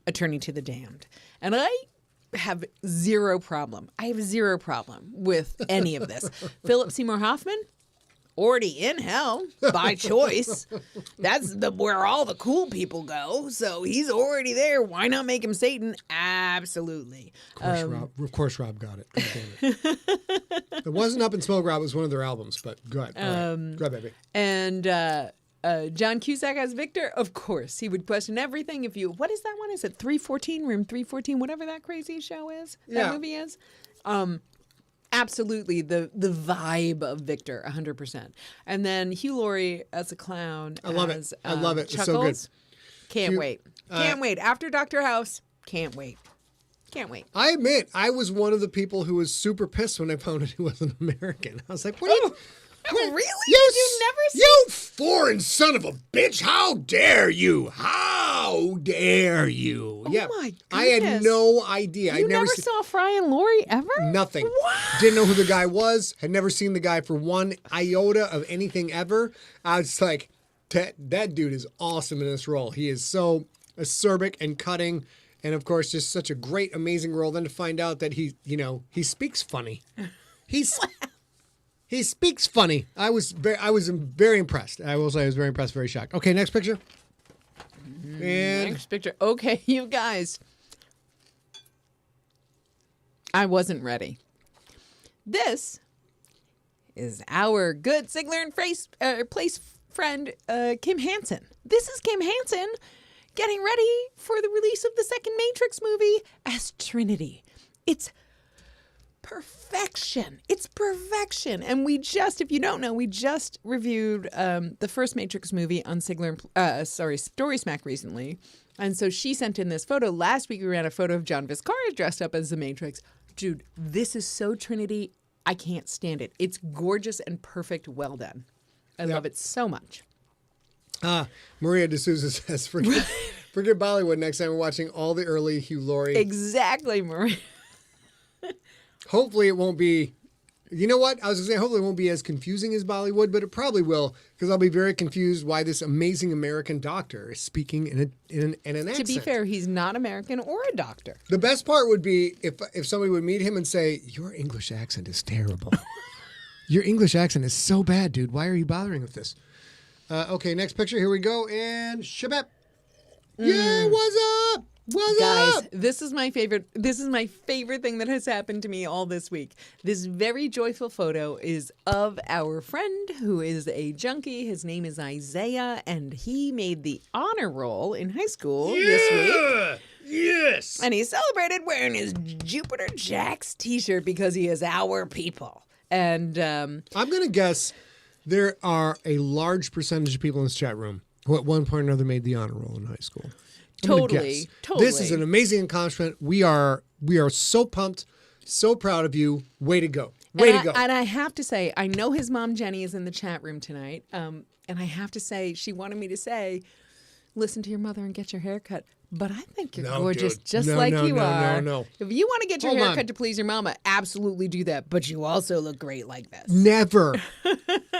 Attorney to the Damned. And I have zero problem. I have zero problem with any of this. Philip Seymour Hoffman, already in hell by choice. That's where all the cool people go. So he's already there. Why not make him Satan? Absolutely. Of course, Rob got it. God damn it. It wasn't Up in Smoke, Rob. It was one of their albums, but go ahead. All right. Go ahead, baby. And John Cusack as Victor, of course. He would question everything if you... What is that one? Is it 314? Room 314? Whatever that crazy show is. That movie is. Absolutely, the vibe of Victor, 100%. And then Hugh Laurie as a clown. I love it. I love it. Chuckles. It's so good. Can't wait. Can't wait. After Dr. House, can't wait. Can't wait. I admit, I was one of the people who was super pissed when I found out he wasn't American. I was like, what are you... Really? You never seen... You foreign son of a bitch! How dare you? How dare you? Oh my goodness. I had no idea. You never saw Fry and Laurie ever? Nothing. What? Didn't know who the guy was. Had never seen the guy for one iota of anything ever. I was like, that dude is awesome in this role. He is so acerbic and cutting. And of course, just such a great, amazing role. Then to find out that he speaks funny. He speaks funny. I was very impressed. I will say I was very impressed, very shocked. Okay, next picture. And next picture. Okay, you guys. I wasn't ready. This is our good SIGLERinPLACE friend, Kim Hansen. This is Kim Hansen getting ready for the release of the second Matrix movie as Trinity. It's perfection. It's perfection. And if you don't know, we just reviewed the first Matrix movie on Story Smack recently. And so she sent in this photo. Last week we ran a photo of John Viscara dressed up as the Matrix. Dude, this is so Trinity. I can't stand it. It's gorgeous and perfect. Well done. I love it so much. Maria D'Souza says, forget Bollywood next time we're watching all the early Hugh Laurie. Exactly, Maria. Hopefully it won't be, you know what? I was going to say, hopefully it won't be as confusing as Bollywood, but it probably will, because I'll be very confused why this amazing American doctor is speaking in an accent. To be fair, he's not American or a doctor. The best part would be if somebody would meet him and say, your English accent is terrible. Your English accent is so bad, dude. Why are you bothering with this? Okay, next picture. Here we go. And Shabbat. Yeah, what's up? What's Guys, up? this is my favorite thing that has happened to me all this week. This very joyful photo is of our friend who is a junkie. His name is Isaiah, and he made the honor roll in high school this week. Yes. And he celebrated wearing his Jupiter Jacks t-shirt because he is our people. And I'm going to guess there are a large percentage of people in this chat room who at one point or another made the honor roll in high school. Totally. This is an amazing accomplishment. We are so pumped, so proud of you. Way to go. Way to go. And I have to say, I know his mom, Jenny, is in the chat room tonight. And I have to say, she wanted me to say, listen to your mother and get your hair cut. But I think you're gorgeous just like you are. No. If you want to get your Hold hair on. cut to please your mama, absolutely do that. But you also look great like this. Never,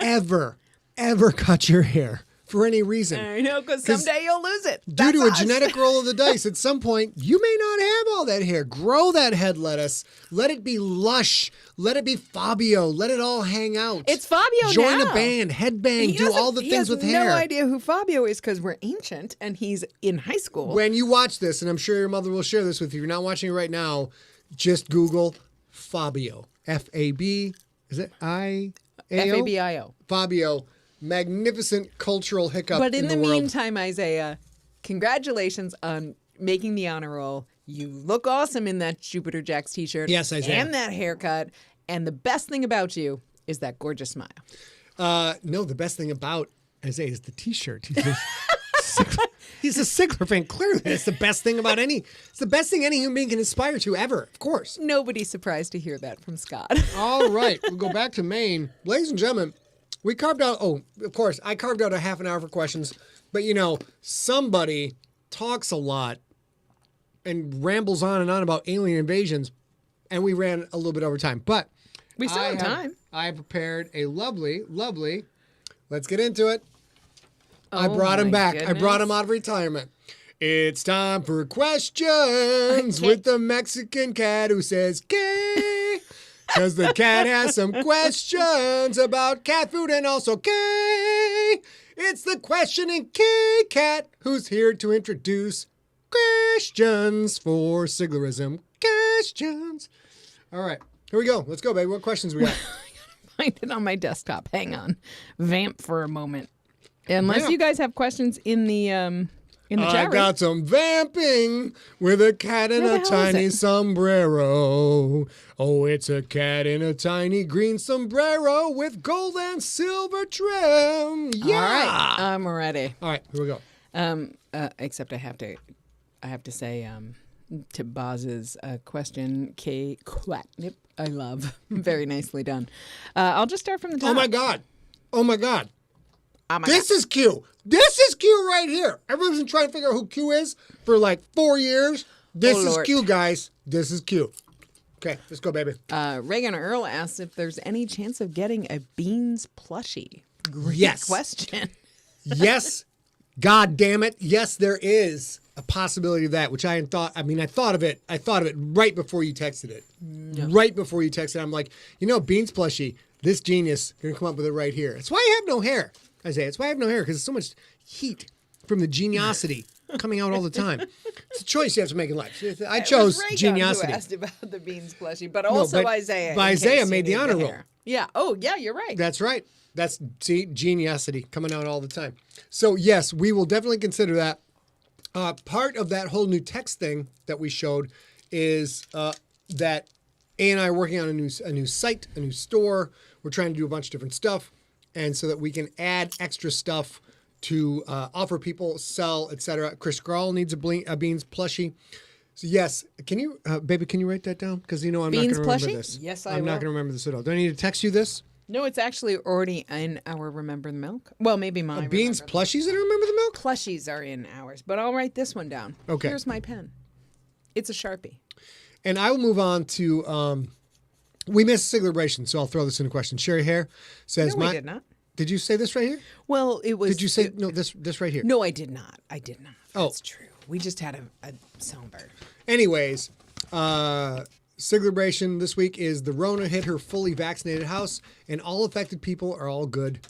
ever cut your hair for any reason. I know, because someday you'll lose it. Due to a genetic roll of the dice, at some point, you may not have all that hair. Grow that head lettuce. Let it be lush. Let it be Fabio. Let it all hang out. It's Fabio Join now. a band, headbang, do all the things with He hair. has no idea who Fabio is because we're ancient and he's in high school. When you watch this, and I'm sure your mother will share this with you, if you're not watching it right now, just Google Fabio. F-A-B, is it I-A-O? Fabio. Fabio. Magnificent cultural hiccup But in the world. meantime, Isaiah, congratulations on making the honor roll. You look awesome in that Jupiter Jacks t-shirt. Yes, Isaiah. And that haircut. And the best thing about you is that gorgeous smile. No, the best thing about Isaiah is the t-shirt. He's a Sigler fan. Clearly, it's the best thing about it's the best thing any human being can aspire to ever, of course. Nobody's surprised to hear that from Scott. All right, we'll go back to Maine. Ladies and gentlemen, we carved out, of course, I carved out a half an hour for questions, but somebody talks a lot and rambles on and on about alien invasions, and we ran a little bit over time, but We still have time. I have prepared a lovely, let's get into it. I Oh brought him my back. I goodness. brought him out of retirement. It's time for questions with the Mexican cat who says "K," because the cat has some questions about cat food and also K. It's the questioning K cat who's here to introduce questions for Siglerism. Questions. All right, here we go. Let's go, baby. What questions we got? Find it on my desktop. Hang on. Vamp for a moment. Unless Vamp. you guys have questions in the chat I room. got some vamping with a cat in Where a the hell is tiny it? sombrero. Oh, it's a cat in a tiny green sombrero with gold and silver trim. Yeah. All right. I'm ready. All right, here we go. Except I have to say to Boz's question, K. Quatnip, I love. Very nicely done. I'll just start from the top. Oh, my God. Oh, my God. Oh my This is Q. This is Q right here. Everyone's been trying to figure out who Q is for like 4 years. This Oh, is Lord. Q, guys. This is Q. Okay, let's go, baby. Reagan Earl asks if there's any chance of getting a Beans plushie. Great Yes. question. Yes, God damn it. Yes, there is a possibility of that, which I hadn't thought. I mean, I thought of it right before you texted it. Right before you texted it. I'm like, Beans plushie, this genius, going to come up with it right here. That's why I have no hair, Isaiah. That's why I have no hair, because there's so much heat from the geniosity coming out all the time. It's a choice you have to make in life. I chose geniosity. Who asked about the Beans plushie, but also but Isaiah. but in Isaiah case you made the need honor roll. hair. Yeah. Oh, yeah, you're right. That's right. That's, geniosity coming out all the time. So, yes, we will definitely consider that. Part of that whole new text thing that we showed is that A and I are working on a new site, a new store. We're trying to do a bunch of different stuff, and so that we can add extra stuff to offer people, sell, etc. Chris Grawl needs a Beans plushie. So yes, can you, baby, can you write that down? Because I'm not going Beans to remember plushie? this. Yes, I I'm not will. going to remember this at all. Do I need to text you this? No, it's actually already in our Remember the Milk. Well, maybe my Beans Remember plushies that Remember the Milk? the Plushies are in ours, but I'll write this one down. Okay. Here's my pen. It's a Sharpie. And I will move on to, we missed Sigleration, so I'll throw this in a question. Sherry Hare says, No, we did not. Did you say this right here? Well, it was. Did you say, no, this right here? No, I did not. I did not. Oh. That's true. We just had a songbird. Anyways, Sigleration this week is the Rona hit her fully vaccinated house, and all affected people are all good.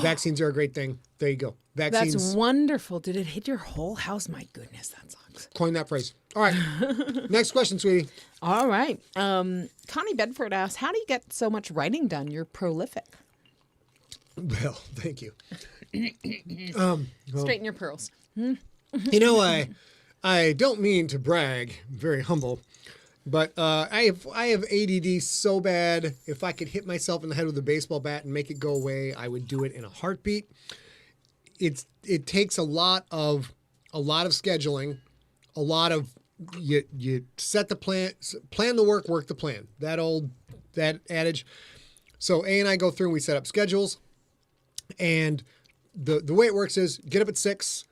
Vaccines are a great thing. There you go. Vaccines. That's wonderful. Did it hit your whole house? My goodness, that sucks. Coin that phrase. All right. Next question, sweetie. All right. Connie Bedford asks, how do you get so much writing done? You're prolific. Well, thank you. Straighten your pearls. I don't mean to brag, I'm very humble, but I have ADD so bad. If I could hit myself in the head with a baseball bat and make it go away, I would do it in a heartbeat. It takes a lot of scheduling, a lot of you set the plan the work the plan. That adage. So A and I go through and we set up schedules, and the way it works is get up at 6,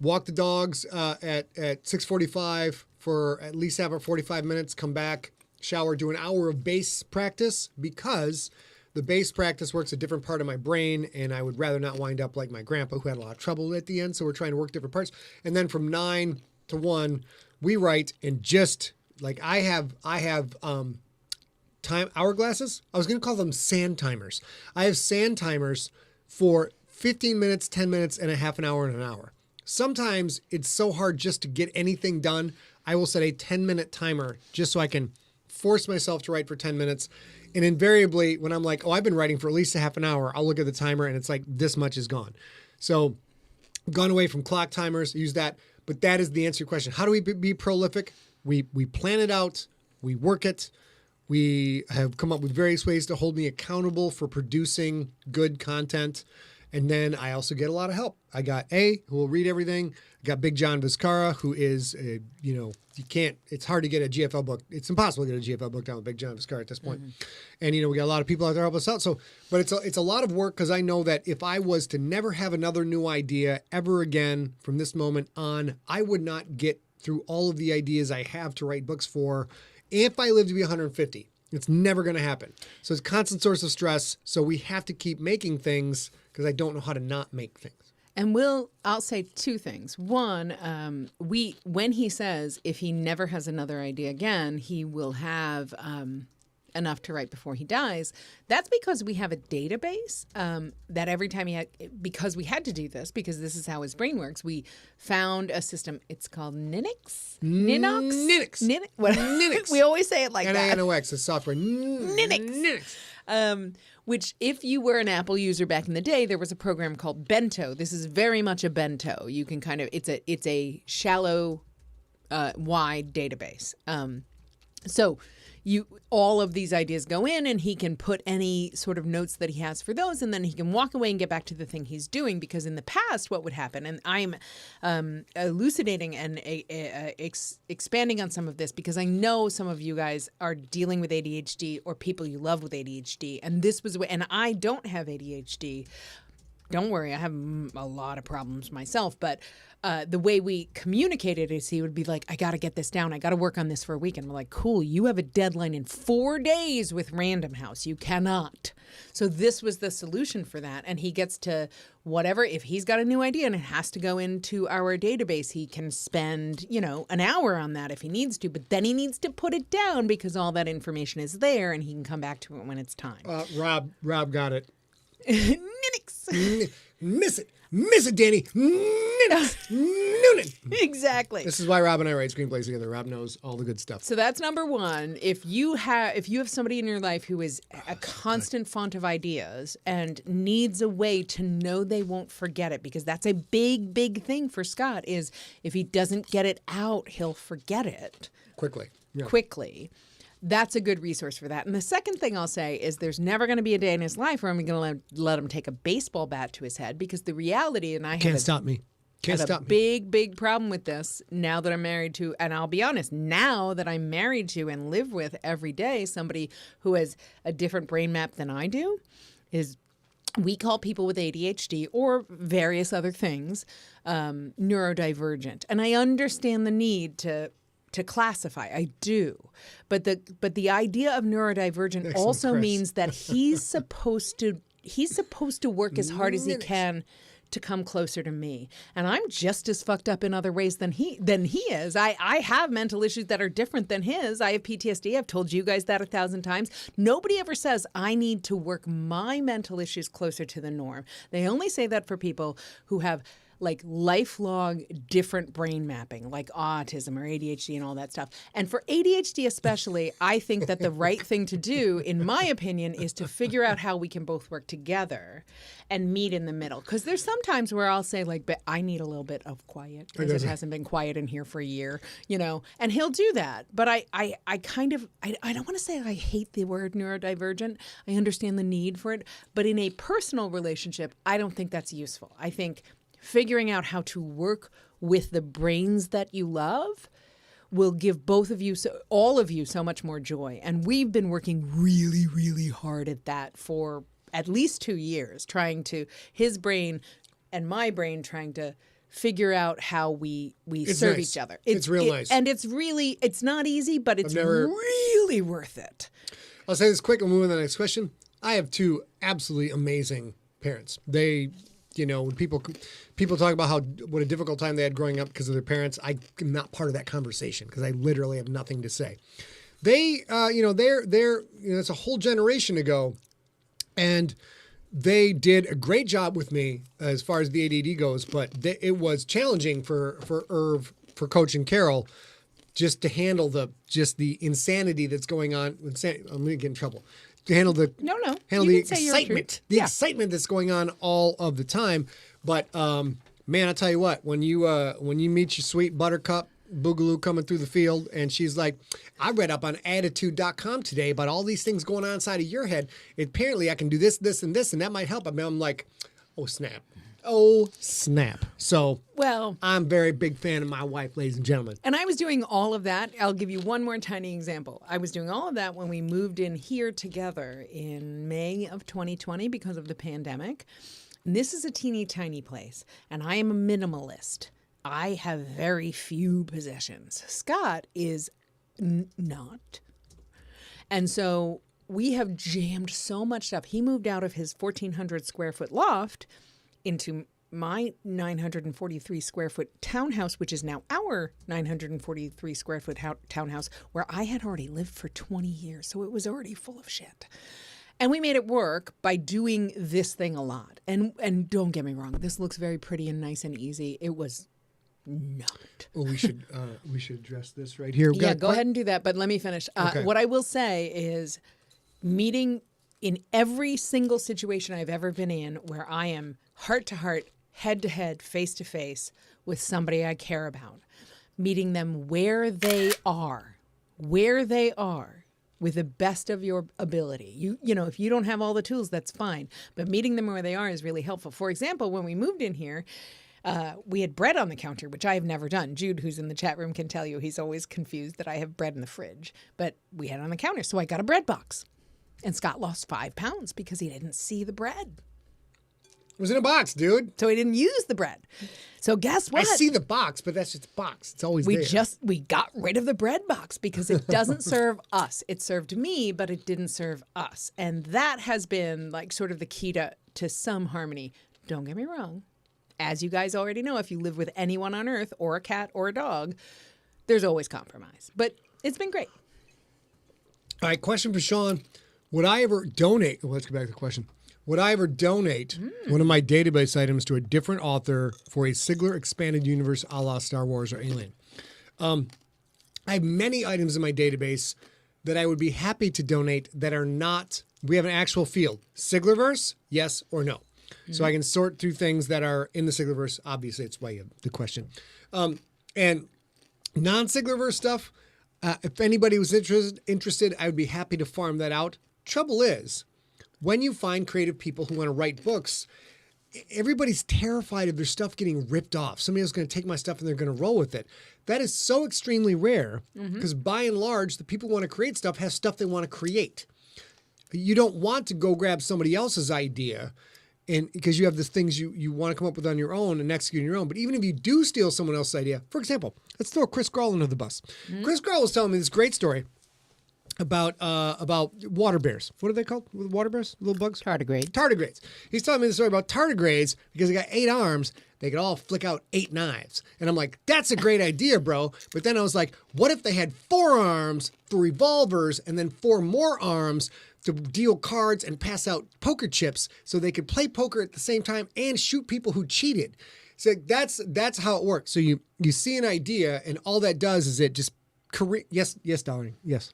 walk the dogs at 6:45 for at least have 45 minutes, come back, shower, do an hour of bass practice, because the bass practice works a different part of my brain, and I would rather not wind up like my grandpa who had a lot of trouble at the end, so we're trying to work different parts. And then from 9 to 1, we write, and just like I have time hourglasses. I was going to call them sand timers. I have sand timers for 15 minutes, 10 minutes, and a half an hour and an hour. Sometimes it's so hard just to get anything done. I will set a 10-minute timer just so I can force myself to write for 10 minutes. And invariably, when I'm like, oh, I've been writing for at least a half an hour, I'll look at the timer and it's like this much is gone. So gone away from clock timers, use that. But that is the answer to your question. How do we be prolific? We plan it out. We work it. We have come up with various ways to hold me accountable for producing good content. And then I also get a lot of help. I got A, who will read everything. I got Big John Vizcarra, who is, it's hard to get a GFL book. It's impossible to get a GFL book down with Big John Vizcarra at this point. Mm-hmm. And, we got a lot of people out there help us out. So, but it's a lot of work, because I know that if I was to never have another new idea ever again from this moment on, I would not get through all of the ideas I have to write books for if I live to be 150. It's never going to happen. So it's a constant source of stress. So we have to keep making things, because I don't know how to not make things. And I'll say two things. One, when he says if he never has another idea again, he will have enough to write before he dies. That's because we have a database that every time because we had to do this, because this is how his brain works, we found a system. It's called Ninix. Ninix. We always say it like that. Ninox, the software. Ninix. Which, if you were an Apple user back in the day, there was a program called Bento. This is very much a Bento. You can it's a shallow, wide database. So all of these ideas go in, and he can put any sort of notes that he has for those, and then he can walk away and get back to the thing he's doing. Because in the past, what would happen, and I'm elucidating and expanding on some of this, because I know some of you guys are dealing with ADHD or people you love with ADHD, and this was and I don't have ADHD. Don't worry, I have a lot of problems myself, but the way we communicated is he would be like, I got to get this down. I got to work on this for a week. And we're like, cool, you have a deadline in 4 days with Random House. You cannot. So this was the solution for that. And he gets to whatever, if he's got a new idea and it has to go into our database, he can spend, an hour on that if he needs to. But then he needs to put it down, because all that information is there and he can come back to it when it's time. Rob got it. Ninix. Miss it, Danny. Noonan. Exactly. This is why Rob and I write screenplays together. Rob knows all the good stuff. So that's number one. If you have somebody in your life who is a constant font of ideas and needs a way to know they won't forget it, because that's a big, big thing for Scott, is if he doesn't get it out, he'll forget it quickly. Yeah. Quickly. That's a good resource for that. And the second thing I'll say is there's never going to be a day in his life where I'm going to let him take a baseball bat to his head, because the reality, and I can't stop me. Can't stop me. Big, big problem with this now that I'm married to, and I'll be honest, now that I'm married to and live with every day somebody who has a different brain map than I do, is we call people with ADHD or various other things neurodivergent. And I understand the need to classify. I do. But the idea of neurodivergent also means that he's supposed to work as hard as he can to come closer to me. And I'm just as fucked up in other ways than he is. I have mental issues that are different than his. I have PTSD. I've told you guys that 1,000 times. Nobody ever says I need to work my mental issues closer to the norm. They only say that for people who have like lifelong different brain mapping, like autism or ADHD and all that stuff. And for ADHD especially, I think that the right thing to do, in my opinion, is to figure out how we can both work together and meet in the middle. Because there's sometimes where I'll say, like, but I need a little bit of quiet because it hasn't been quiet in here for a year, you know, and he'll do that. But I don't want to say I hate the word neurodivergent. I understand the need for it. But in a personal relationship, I don't think that's useful. I think figuring out how to work with the brains that you love will give both of you, all of you, so much more joy. And we've been working really, really hard at that for at least 2 years, his brain and my brain trying to figure out how we serve each other. It's real nice. And it's not easy, but it's really worth it. I'll say this quick and move on to the next question. I have 2 absolutely amazing parents. They, you know, when people talk about what a difficult time they had growing up because of their parents, I am not part of that conversation because I literally have nothing to say. They, it's a whole generation ago, and they did a great job with me as far as the ADD goes, but it was challenging for Irv, for Coach and Carol, just to handle the insanity that's going on. I'm going to get in trouble. To handle the excitement, excitement that's going on all of the time. But man, I'll tell you what, when you meet your sweet buttercup Boogaloo coming through the field, and she's like, I read up on attitude.com today about all these things going on inside of your head. Apparently I can do this, this, and this, and that might help. I mean, I'm like, oh, snap. Oh, snap. So, well, I'm a very big fan of my wife, ladies and gentlemen. And I was doing all of that. I'll give you one more tiny example. I was doing all of that when we moved in here together in May of 2020 because of the pandemic. And this is a teeny tiny place, and I am a minimalist. I have very few possessions. Scott is not. And so we have jammed so much stuff. He moved out of his 1,400 square foot loft into my 943 square foot townhouse, which is now our 943 square foot townhouse, where I had already lived for 20 years. So it was already full of shit. And we made it work by doing this thing a lot. And don't get me wrong, this looks very pretty and nice and easy. It was not. Well, we should address this right here. Go ahead and do that, but let me finish. Okay. What I will say is meeting in every single situation I've ever been in where I am heart to heart, head to head, face to face with somebody I care about, meeting them where they are with the best of your ability. You know, if you don't have all the tools, that's fine, but meeting them where they are is really helpful. For example, when we moved in here, we had bread on the counter, which I have never done. Jude, who's in the chat room, can tell you he's always confused that I have bread in the fridge. But we had it on the counter, so I got a bread box. And Scott lost 5 pounds because he didn't see the bread. It was in a box, dude. So he didn't use the bread. So guess what? I see the box, but that's just a box. It's always there. We got rid of the bread box because it doesn't serve us. It served me, but it didn't serve us. And that has been like sort of the key to some harmony. Don't get me wrong. As you guys already know, if you live with anyone on earth or a cat or a dog, there's always compromise. But it's been great. All right, question for Sean. Would I ever donate? Well, let's go back to the question. Would I ever donate one of my database items to a different author for a Sigler expanded universe a la Star Wars or Alien? I have many items in my database that I would be happy to donate that are not, we have an actual field. Siglerverse, yes or no. So I can sort through things that are in the Siglerverse. Obviously, it's why you have the question. And non-Siglerverse stuff, if anybody was interested, I would be happy to farm that out. Trouble is, when you find creative people who want to write books, everybody's terrified of their stuff getting ripped off. Somebody else is going to take my stuff and they're going to roll with it. That is so extremely rare because by and large, the people who want to create stuff have stuff they want to create. You don't want to go grab somebody else's idea and because you have the things you want to come up with on your own and execute on your own. But even if you do steal someone else's idea, for example, let's throw Chris Grawl under the bus. Chris Grawl was telling me this great story about water bears. What are they called? Water bears? Little bugs? Tardigrades. Tardigrades. He's telling me the story about tardigrades because they got 8 arms. They could all flick out 8 knives. And I'm like, that's a great idea, bro. But then I was like, what if they had 4 arms for revolvers and then 4 more arms to deal cards and pass out poker chips so they could play poker at the same time and shoot people who cheated? So that's how it works. So you see an idea, and all that does is it just yes, darling, yes.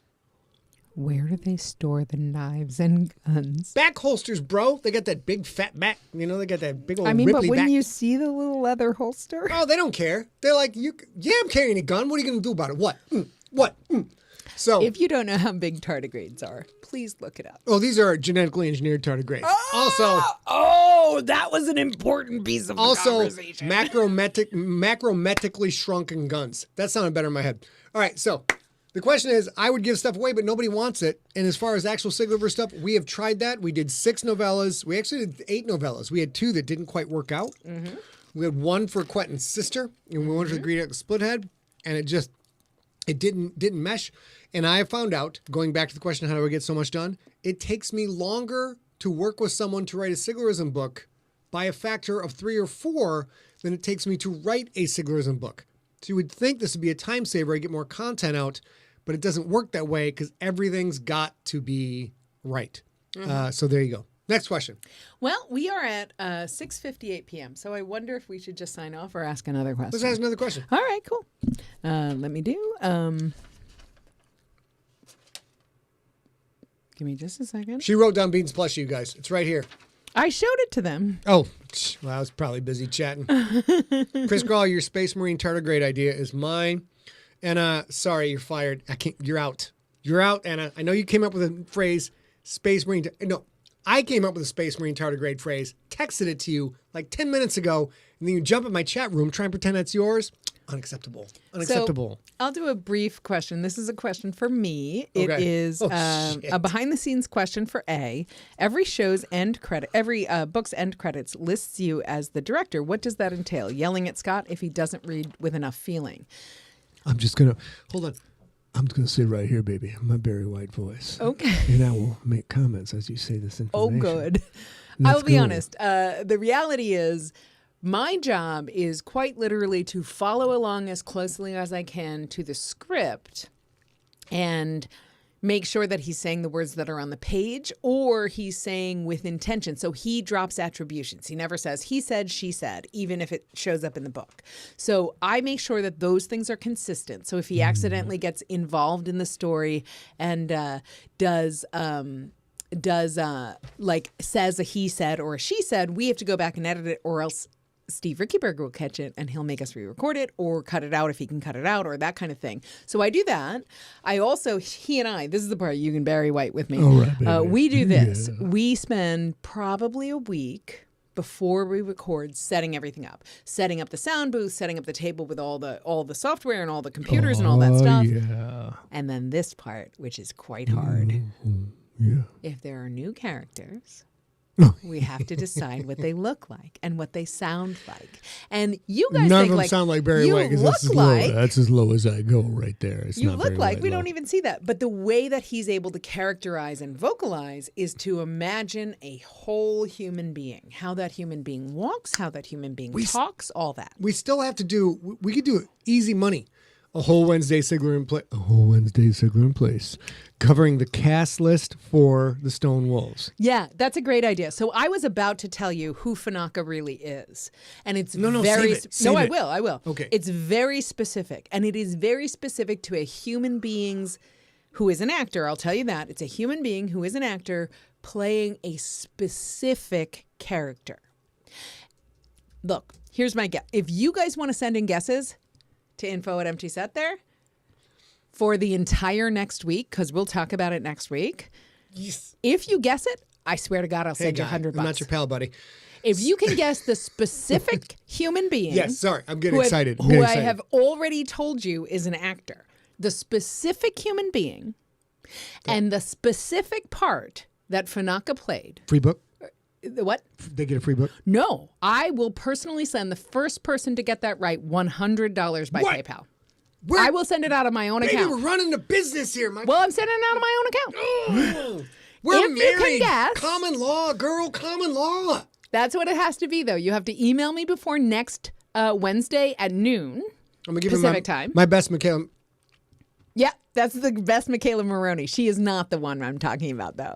Where do they store the knives and guns? Back holsters, bro. They got that big fat back. You know, they got that big old. I mean, Ripley but when back. you see the little leather holster, Oh, they don't care. They're like, I'm carrying a gun. What are you going to do about it? What? What? So, if you don't know how big tardigrades are, please look it up. oh, these are genetically engineered tardigrades. That was an important piece of the Also, conversation. macrometrically shrunken guns. That sounded better in my head. All right, so the question is, I would give stuff away, but nobody wants it. And as far as actual Siglerverse stuff, we have tried that. We did 6 novellas. We actually did 8 novellas. We had 2 that didn't quite work out. Mm-hmm. We had 1 for Quentin's sister, and we wanted to agree to Split Head, and it didn't mesh. And I found out, going back to the question, how do I get so much done? It takes me longer to work with someone to write a Siglerism book by a factor of 3 or 4 than it takes me to write a Siglerism book. So you would think this would be a time saver. I get more content out, but it doesn't work that way because everything's got to be right. Mm-hmm. So there you go. Next question. Well, we are at 6:58 p.m., so I wonder if we should just sign off or ask another question. Let's ask another question. All right, cool. Let me do... Give me just a second. She wrote down Beans Plush, you guys. It's right here. I showed it to them. Oh, well, I was probably busy chatting. Chris Grawl, your Space Marine tardigrade idea is mine. Anna, sorry, you're fired. You're out. You're out, Anna. I know you came up with a phrase, Space Marine. No, I came up with a Space Marine tardigrade phrase, texted it to you like 10 minutes ago, and then you jump in my chat room, try and pretend that's yours. Unacceptable. Unacceptable. So, I'll do a brief question. This is a question for me. Okay. It is a behind-the-scenes question for A. Every book's end credits lists you as the director. What does that entail? Yelling at Scott if he doesn't read with enough feeling. I'm just going to... Hold on. I'm going to sit right here, baby. My Barry White voice. Okay. And I will make comments as you say this information. Oh, good. I will be honest. The reality is... my job is quite literally to follow along as closely as I can to the script and make sure that he's saying the words that are on the page or he's saying with intention. So he drops attributions. He never says he said, she said, even if it shows up in the book. So I make sure that those things are consistent. So if he accidentally gets involved in the story and says a he said or a she said, we have to go back and edit it, or else Steve Rickyberg will catch it and he'll make us re-record it or cut it out if he can cut it out or that kind of thing. So I do that. I also, he and I, this is the part you can Barry White with me. All right, we do this. Yeah. We spend probably a week before we record setting everything up, setting up the sound booth, setting up the table with all the software and all the computers and all that stuff. Yeah. And then this part, which is quite hard. Mm-hmm. Yeah. If there are new characters, we have to decide what they look like and what they sound like. And you guys none think of them sound like Barry White because that's as low as I go right there. It's you not look Barry like White we low. don't even see that. But the way that he's able to characterize and vocalize is to imagine a whole human being, how that human being walks, how that human being talks, all that. We still have to do. We could do easy money. A whole Wednesday Siglerin Place, covering the cast list for the Stone Wolves. Yeah, that's a great idea. So I was about to tell you who Fanaka really is, and it's very save it. I will. Okay, it's very specific, and it is very specific to a human being's who is an actor. I'll tell you that it's a human being who is an actor playing a specific character. Look, here's my guess. If you guys want to send in guesses to info@emptyset there for the entire next week, because we'll talk about it next week. Yes. If you guess it, I swear to God, I'll send you $100. I'm not your pal, buddy. If you can guess the specific human being. Yes, sorry, I'm getting excited. I have already told you is an actor. The specific human being and the specific part that Fanaka played. Free book? The what? They get a free book? No. I will personally send the first person to get that right $100 by PayPal. I will send it out of my own account. We're running the business here, Mike. Well, I'm sending it out of my own account. Oh, we're if married. You can guess, common law, girl, common law. That's what it has to be, though. You have to email me before next Wednesday at noon I'm gonna give Pacific time. My best Michaela. Yeah, that's the best Michaela Maroney. She is not the one I'm talking about, though.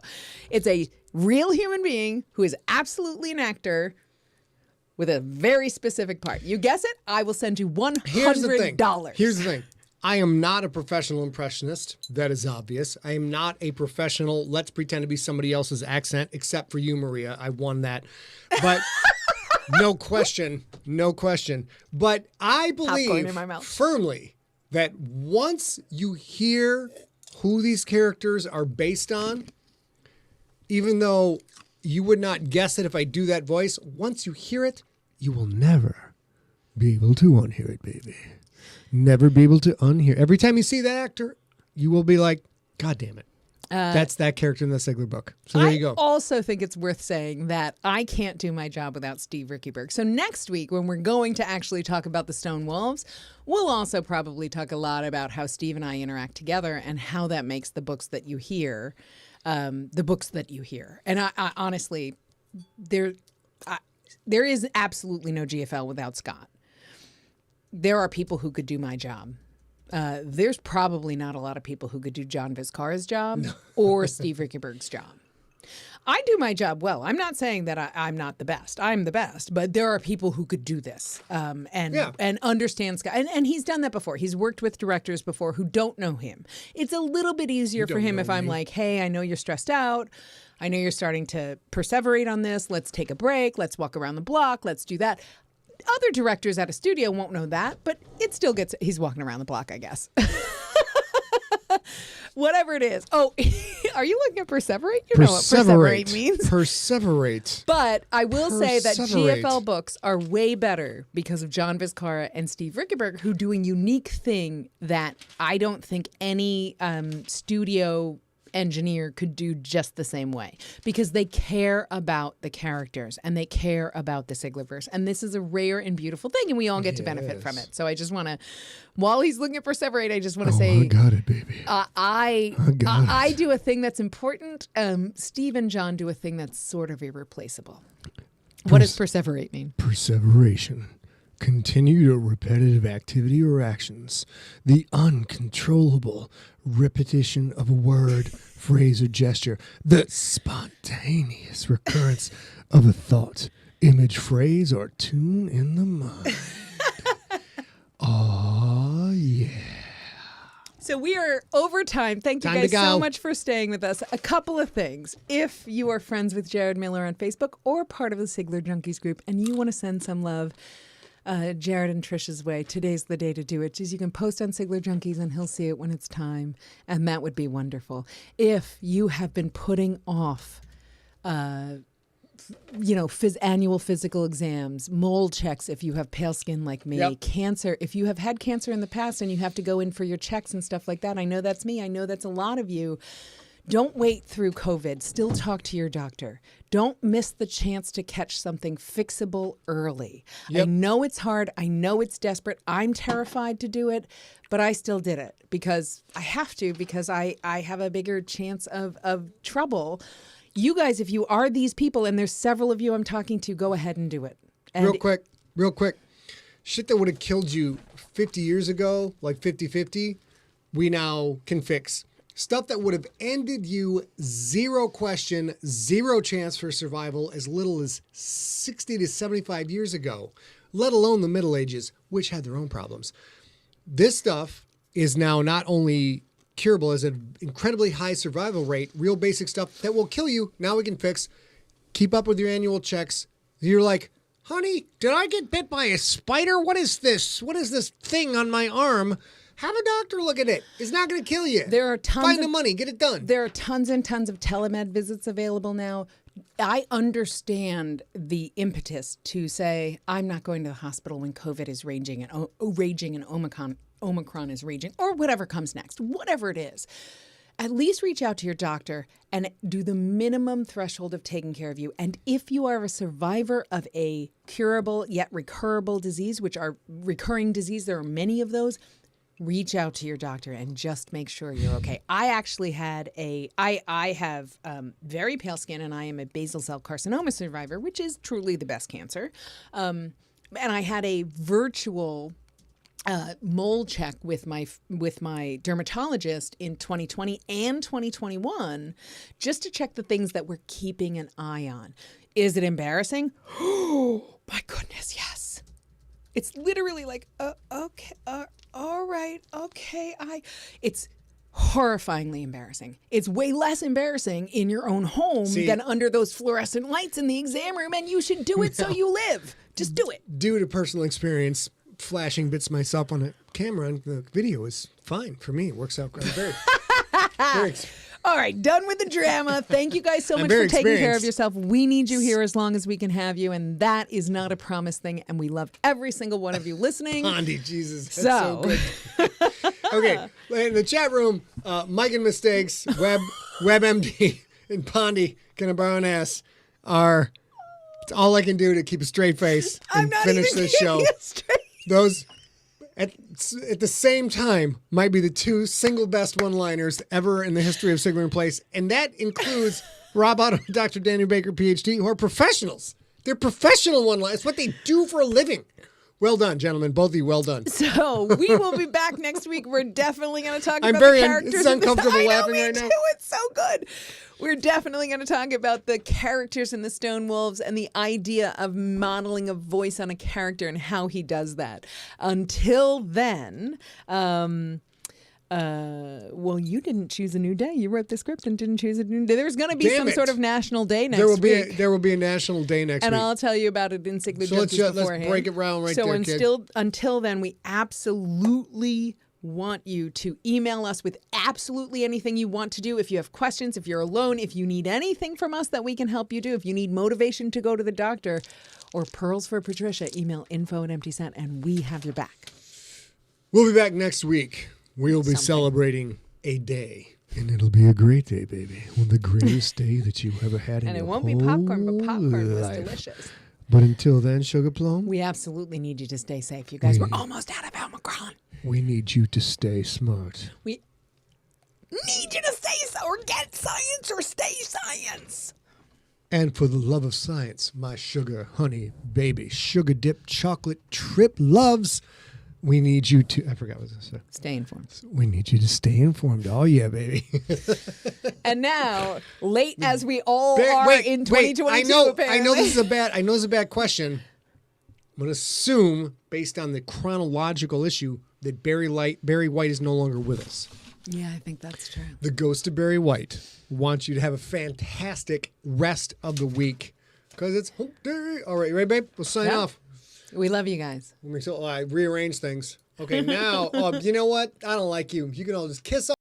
It's a real human being who is absolutely an actor with a very specific part. You guess it, I will send you $100. Here's the thing. I am not a professional impressionist. That is obvious. I am not a professional, let's pretend to be somebody else's accent, except for you, Maria. I won that. But no question. But I believe firmly that once you hear who these characters are based on, even though you would not guess it if I do that voice, once you hear it, you will never be able to unhear it, baby. Never be able to unhear. Every time you see that actor, you will be like, God damn it. That's that character in the Sigler book. So there you go. I also think it's worth saying that I can't do my job without Steve Rickyberg. So next week, when we're going to actually talk about the Stone Wolves, we'll also probably talk a lot about how Steve and I interact together and how that makes the books that you hear, the books that you hear. And I honestly, there is absolutely no GFL without Scott. There are people who could do my job. There's probably not a lot of people who could do John Vizcarra's job or Steve Rickyberg's job. I do my job well. I'm not saying that I'm not the best. I'm the best, but there are people who could do this and understand Scott. And he's done that before. He's worked with directors before who don't know him. It's a little bit easier for him if I'm like, hey, I know you're stressed out. I know you're starting to perseverate on this. Let's take a break. Let's walk around the block. Let's do that. Other directors at a studio won't know that, but it still gets, he's walking around the block, I guess. Whatever it is. Oh, are you looking at perseverate? You know what perseverate means. Perseverate. But I will say that GFL books are way better because of John Vizcarra and Steve Rickyberg, who do a unique thing that I don't think any studio engineer could do just the same way, because they care about the characters and they care about the Siglerverse. And this is a rare and beautiful thing, and we all get to benefit from it. So I just want to, while he's looking at perseverate, I just want to say, I got it, baby. I do a thing that's important. Steve and John do a thing that's sort of irreplaceable. What does perseverate mean? Perseveration. Continued or repetitive activity or actions. The uncontrollable repetition of a word, phrase, or gesture. The spontaneous recurrence of a thought, image, phrase, or tune in the mind. Oh, yeah. So we are over time. Thank you guys so much for staying with us. A couple of things. If you are friends with Jared Miller on Facebook or part of the Sigler Junkies group and you want to send some love Jared and Trish's way, today's the day to do it. Just you can post on Sigler Junkies and he'll see it when it's time, and that would be wonderful. If you have been putting off, annual physical exams, mole checks if you have pale skin like me, cancer, if you have had cancer in the past and you have to go in for your checks and stuff like that, I know that's me. I know that's a lot of you. Don't wait through COVID. Still talk to your doctor. Don't miss the chance to catch something fixable early. I know it's hard. I know it's desperate. I'm terrified to do it, but I still did it because I have to, because I have a bigger chance of trouble. You guys, if you are these people, and there's several of you I'm talking to, go ahead and do it. And Real quick. Shit that would have killed you 50 years ago, like 50-50, we now can fix. Stuff that would have ended you, zero question, zero chance for survival as little as 60 to 75 years ago, let alone the Middle Ages, which had their own problems. This stuff is now not only curable, as an incredibly high survival rate, real basic stuff that will kill you, now we can fix. Keep up with your annual checks. You're like, honey, did I get bit by a spider? What is this? What is this thing on my arm? Have a doctor look at it. It's not going to kill you. There are tons Find the money. Get it done. There are tons and tons of telemed visits available now. I understand the impetus to say, I'm not going to the hospital when COVID is raging and Omicron is raging, or whatever comes next, whatever it is. At least reach out to your doctor and do the minimum threshold of taking care of you. And if you are a survivor of a curable yet recurable disease, which are recurring disease, there are many of those, reach out to your doctor and just make sure you're okay. I actually had I have very pale skin, and I am a basal cell carcinoma survivor, which is truly the best cancer. And I had a virtual mole check with my dermatologist in 2020 and 2021, just to check the things that we're keeping an eye on. Is it embarrassing? My goodness, yes. It's literally like, okay, all right, okay. It's horrifyingly embarrassing. It's way less embarrassing in your own home than under those fluorescent lights in the exam room, and you should do it so you live. Just do it. Due to personal experience, flashing bits myself on a camera and the video is fine for me. It works out great. Very All right, done with the drama. Thank you guys so much for taking care of yourself. We need you here as long as we can have you, and that is not a promised thing, and we love every single one of you listening. Pondy, Jesus, that's so good. Okay, in the chat room, Mike and Mistakes, WebMD, and Pondy, Can I Borrow an Ass, are all I can do to keep a straight face and finish this show. Those, at the same time, might be the two single best one-liners ever in the history of SIGLERinPLACE, and that includes Rob Otto and Dr. Daniel Baker, PhD, who are professionals. They're professional one-liners. It's what they do for a living. Well done, gentlemen. Both of you, well done. So we will be back next week. We're definitely going to talk about the characters. It's uncomfortable laughing right now. It's so good. We're definitely going to talk about the characters in the Stone Wolves and the idea of modeling a voice on a character and how he does that. Until then, well, you didn't choose a new day. You wrote the script and didn't choose a new day. There's going to be some sort of national day next week. There will be a national day next week. And I'll tell you about it in Sigler So let's break it round there, kid. Until then, we absolutely want you to email us with absolutely anything you want to do. If you have questions, if you're alone, if you need anything from us that we can help you do, if you need motivation to go to the doctor or pearls for Patricia, email info@emptyset and we have your back. We'll be back next week. We'll be celebrating a day. And it'll be a great day, baby. Well, the greatest day that you ever had in your whole life. And it won't be popcorn, but popcorn was delicious. But until then, Sugar Plum, we absolutely need you to stay safe. You guys, we're almost out of Omicron. We need you to stay smart. We need you to stay or get science or stay science. And for the love of science, my sugar, honey, baby, sugar dip, chocolate trip loves, we need you to, I forgot what I was going to say. Stay informed. We need you to stay informed. Oh, yeah, baby. And now, late as we all are in 2022, I know this is a bad question. I'm going to assume, based on the chronological issue, that Barry White is no longer with us. Yeah, I think that's true. The ghost of Barry White wants you to have a fantastic rest of the week because it's hump day. All right, you ready, babe? We'll sign off. We love you guys. I rearrange things. Okay, now, you know what? I don't like you. You can all just kiss off.